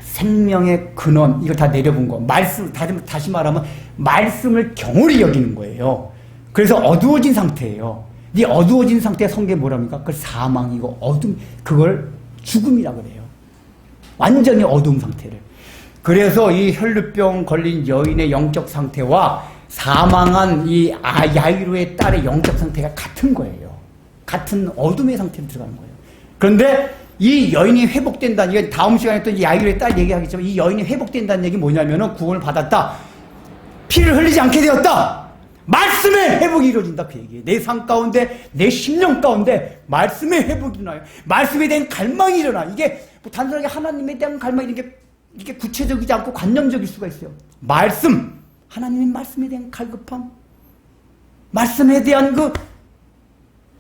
생명의 근원, 이걸 다 내려본 거. 말씀, 다시 말하면 말씀을 경홀히 여기는 거예요. 그래서 어두워진 상태예요. 이 어두워진 상태의 성경에 뭐랍니까? 그걸 사망이고 어둠, 그걸 죽음이라 그래요. 완전히 어두운 상태를. 그래서 이 혈류병 걸린 여인의 영적 상태와 사망한 이 야이로의 딸의 영적 상태가 같은 거예요. 같은 어둠의 상태로 들어가는 거예요. 그런데 이 여인이 회복된다는 얘기, 다음 시간에 또 이 야이로의 딸 얘기하겠지만 이 여인이 회복된다는 얘기 뭐냐면은 구원을 받았다. 피를 흘리지 않게 되었다. 말씀의 회복이 이루어진다 그 얘기예요. 내 삶 가운데, 내 심령 가운데 말씀의 회복이 일어나요. 말씀에 대한 갈망이 일어나. 이게 뭐 단순하게 하나님에 대한 갈망 이게 구체적이지 않고 관념적일 수가 있어요. 말씀, 하나님의 말씀에 대한 갈급함, 말씀에 대한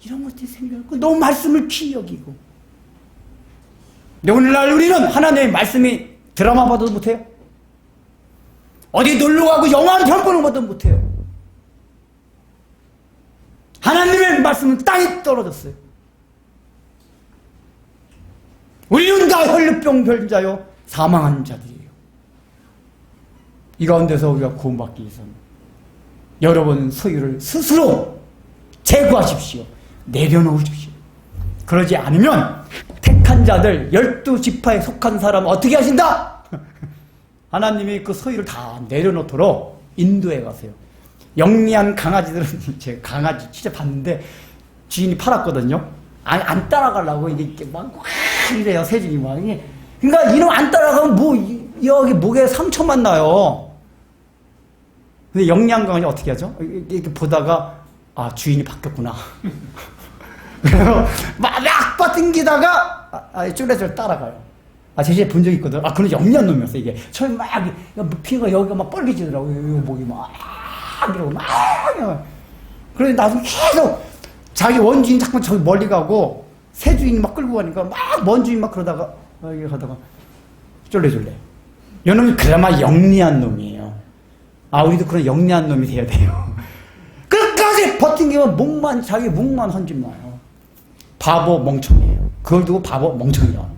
이런 것들이 생겨요. 너무 말씀을 귀히 여기고. 근데 오늘날 우리는 하나님의 말씀이 드라마 봐도 못해요. 어디 놀러가고 영화 한 편 보는 것도 못해요. 하나님의 말씀은 땅에 떨어졌어요. 우리는 다 혈류병 병자요 사망한 자들이에요. 이 가운데서 우리가 구원받기 위해서는 여러분 소유를 스스로 제거하십시오. 내려놓으십시오. 그러지 않으면 택한 자들 12지파에 속한 사람은 어떻게 하신다? 하나님이 그 소유를 다 내려놓도록 인도해 가세요. 영리한 강아지들은 제가 강아지 진짜 봤는데 주인이 팔았거든요. 안 따라가려고 이게 막 이래요. 새중이 막. 그러니까 이놈 안 따라가면 뭐 여기 목에 상처만 나요. 근데 영리한 강아지 어떻게 하죠? 이렇게 보다가 주인이 바뀌었구나. 그래서 막 빠ting기다가 쫄래쫄래 따라가요. 제가 본 적이 있거든. 그런 영리한 놈이었어 이게. 처음에 막 피가 여기가 막 빨개지더라고요. 목이 막 이러고 막. 그런데 나중에 계속 자기 원주인 자꾸 저기 멀리 가고 새 주인이 막 끌고 가니까 막 원주인 막 그러다가 이렇게 가다가 쫄래쫄래. 이놈이 그나마 영리한 놈이에요. 우리도 그런 영리한 놈이 돼야 돼요. 끝까지 버틴기면 자기 목만 헌집나요. 바보 멍청이에요. 그걸 두고 바보 멍청이라고.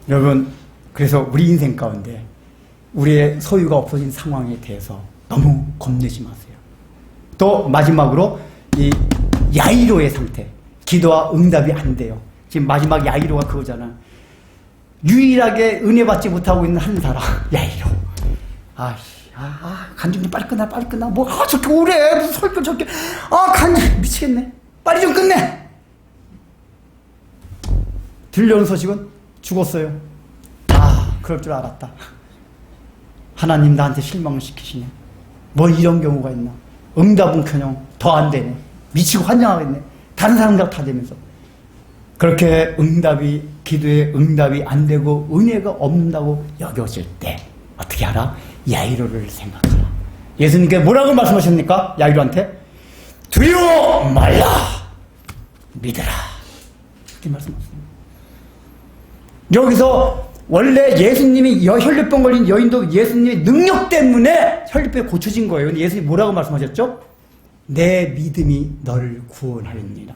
여러분, 그래서 우리 인생 가운데 우리의 소유가 없어진 상황에 대해서 너무 겁내지 마세요. 또 마지막으로 이 야이로의 상태. 기도와 응답이 안 돼요. 지금 마지막 야이로가 그거잖아. 유일하게 은혜 받지 못하고 있는 한 사람. 야이로. 간증도 빨리 끝나. 저렇게 오래. 무슨 설교 저렇게. 간증 미치겠네. 빨리 좀 끝내. 들려오는 소식은 죽었어요. 그럴 줄 알았다. 하나님 나한테 실망을 시키시네. 뭐 이런 경우가 있나. 응답은커녕 더 안 되네. 미치고 환장하겠네. 다른 사람들 다 되면서. 그렇게 기도에 응답이 안 되고 은혜가 없는다고 여겨질 때 어떻게 하라? 야이로를 생각하라. 예수님께서 뭐라고 말씀하셨습니까? 야이로한테 두려워 말라 믿어라 이렇게 말씀하셨습니다. 여기서 원래 예수님이 혈류병 걸린 여인도 예수님의 능력 때문에 혈류병이 고쳐진 거예요. 근데 예수님이 뭐라고 말씀하셨죠? 내 믿음이 너를 구원하였느니라.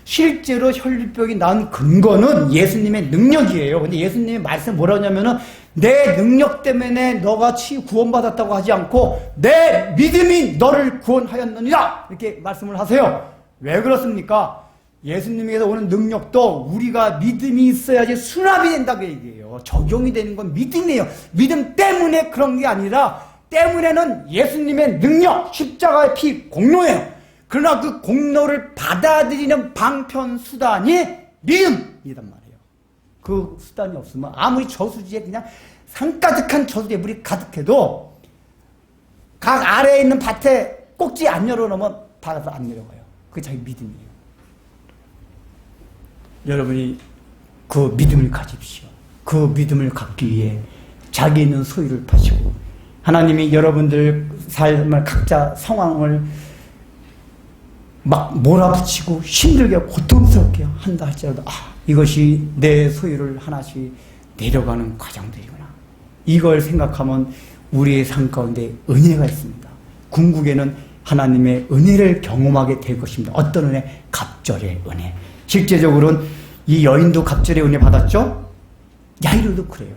실제로 혈류병이 난 근거는 예수님의 능력이에요. 근데 예수님의 말씀 뭐라고 하냐면은 내 능력 때문에 너가 구원받았다고 하지 않고 내 믿음이 너를 구원하였느니라 이렇게 말씀을 하세요. 왜 그렇습니까? 예수님에게서 오는 능력도 우리가 믿음이 있어야지 수납이 된다고 얘기해요. 적용이 되는 건 믿음이에요. 믿음 때문에 그런 게 아니라 때문에는 예수님의 능력, 십자가의 피, 공로예요. 그러나 그 공로를 받아들이는 방편 수단이 믿음이란 말이에요. 그 수단이 없으면 아무리 저수지에 그냥 산가득한 저수지에 물이 가득해도 각 아래에 있는 밭에 꼭지 안 열어놓으면 바다에서 안 내려가요. 그게 자기 믿음이에요. 여러분이 그 믿음을 가집시오. 그 믿음을 갖기 위해 자기 있는 소유를 파시고 하나님이 여러분들 삶을 각자 상황을 막 몰아붙이고 힘들게 고통스럽게 한다 할지라도 이것이 내 소유를 하나씩 내려가는 과정들이구나. 이걸 생각하면 우리의 삶 가운데 은혜가 있습니다. 궁극에는 하나님의 은혜를 경험하게 될 것입니다. 어떤 은혜? 갑절의 은혜. 실제적으로는 이 여인도 갑절의 은혜 받았죠? 야이로도 그래요.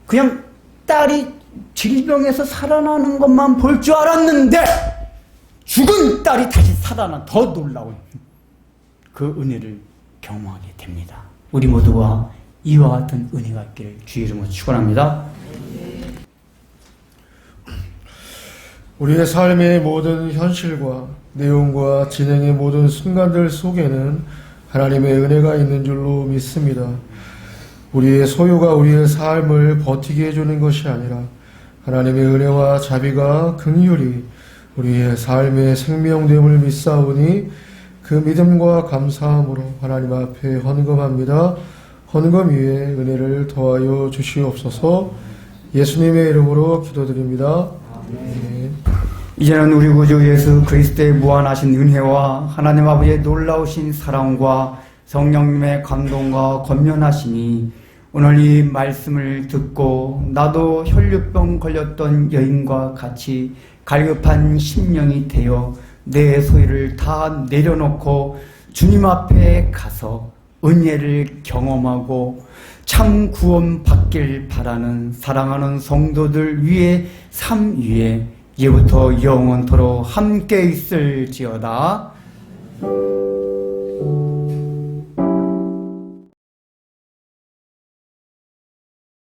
그냥 딸이 질병에서 살아나는 것만 볼 줄 알았는데 죽은 딸이 다시 살아나 더 놀라운 그 은혜를 경험하게 됩니다. 우리 모두가 이와 같은 은혜가 있기를 주의 이름으로 축원합니다. 우리의 삶의 모든 현실과 내용과 진행의 모든 순간들 속에는 하나님의 은혜가 있는 줄로 믿습니다. 우리의 소유가 우리의 삶을 버티게 해주는 것이 아니라 하나님의 은혜와 자비가 긍휼히 우리의 삶의 생명됨을 믿사오니 그 믿음과 감사함으로 하나님 앞에 헌금합니다. 헌금 위에 은혜를 더하여 주시옵소서. 예수님의 이름으로 기도드립니다. 아멘. 이제는 우리 구주 예수 그리스도의 무한하신 은혜와 하나님 아버지의 놀라우신 사랑과 성령님의 감동과 권면하심이 오늘 이 말씀을 듣고 나도 혈류병 걸렸던 여인과 같이 갈급한 심령이 되어 내 소유를 다 내려놓고 주님 앞에 가서 은혜를 경험하고 참 구원 받길 바라는 사랑하는 성도들 위에 삶 위에 이제부터 영원토록 함께 있을지어다.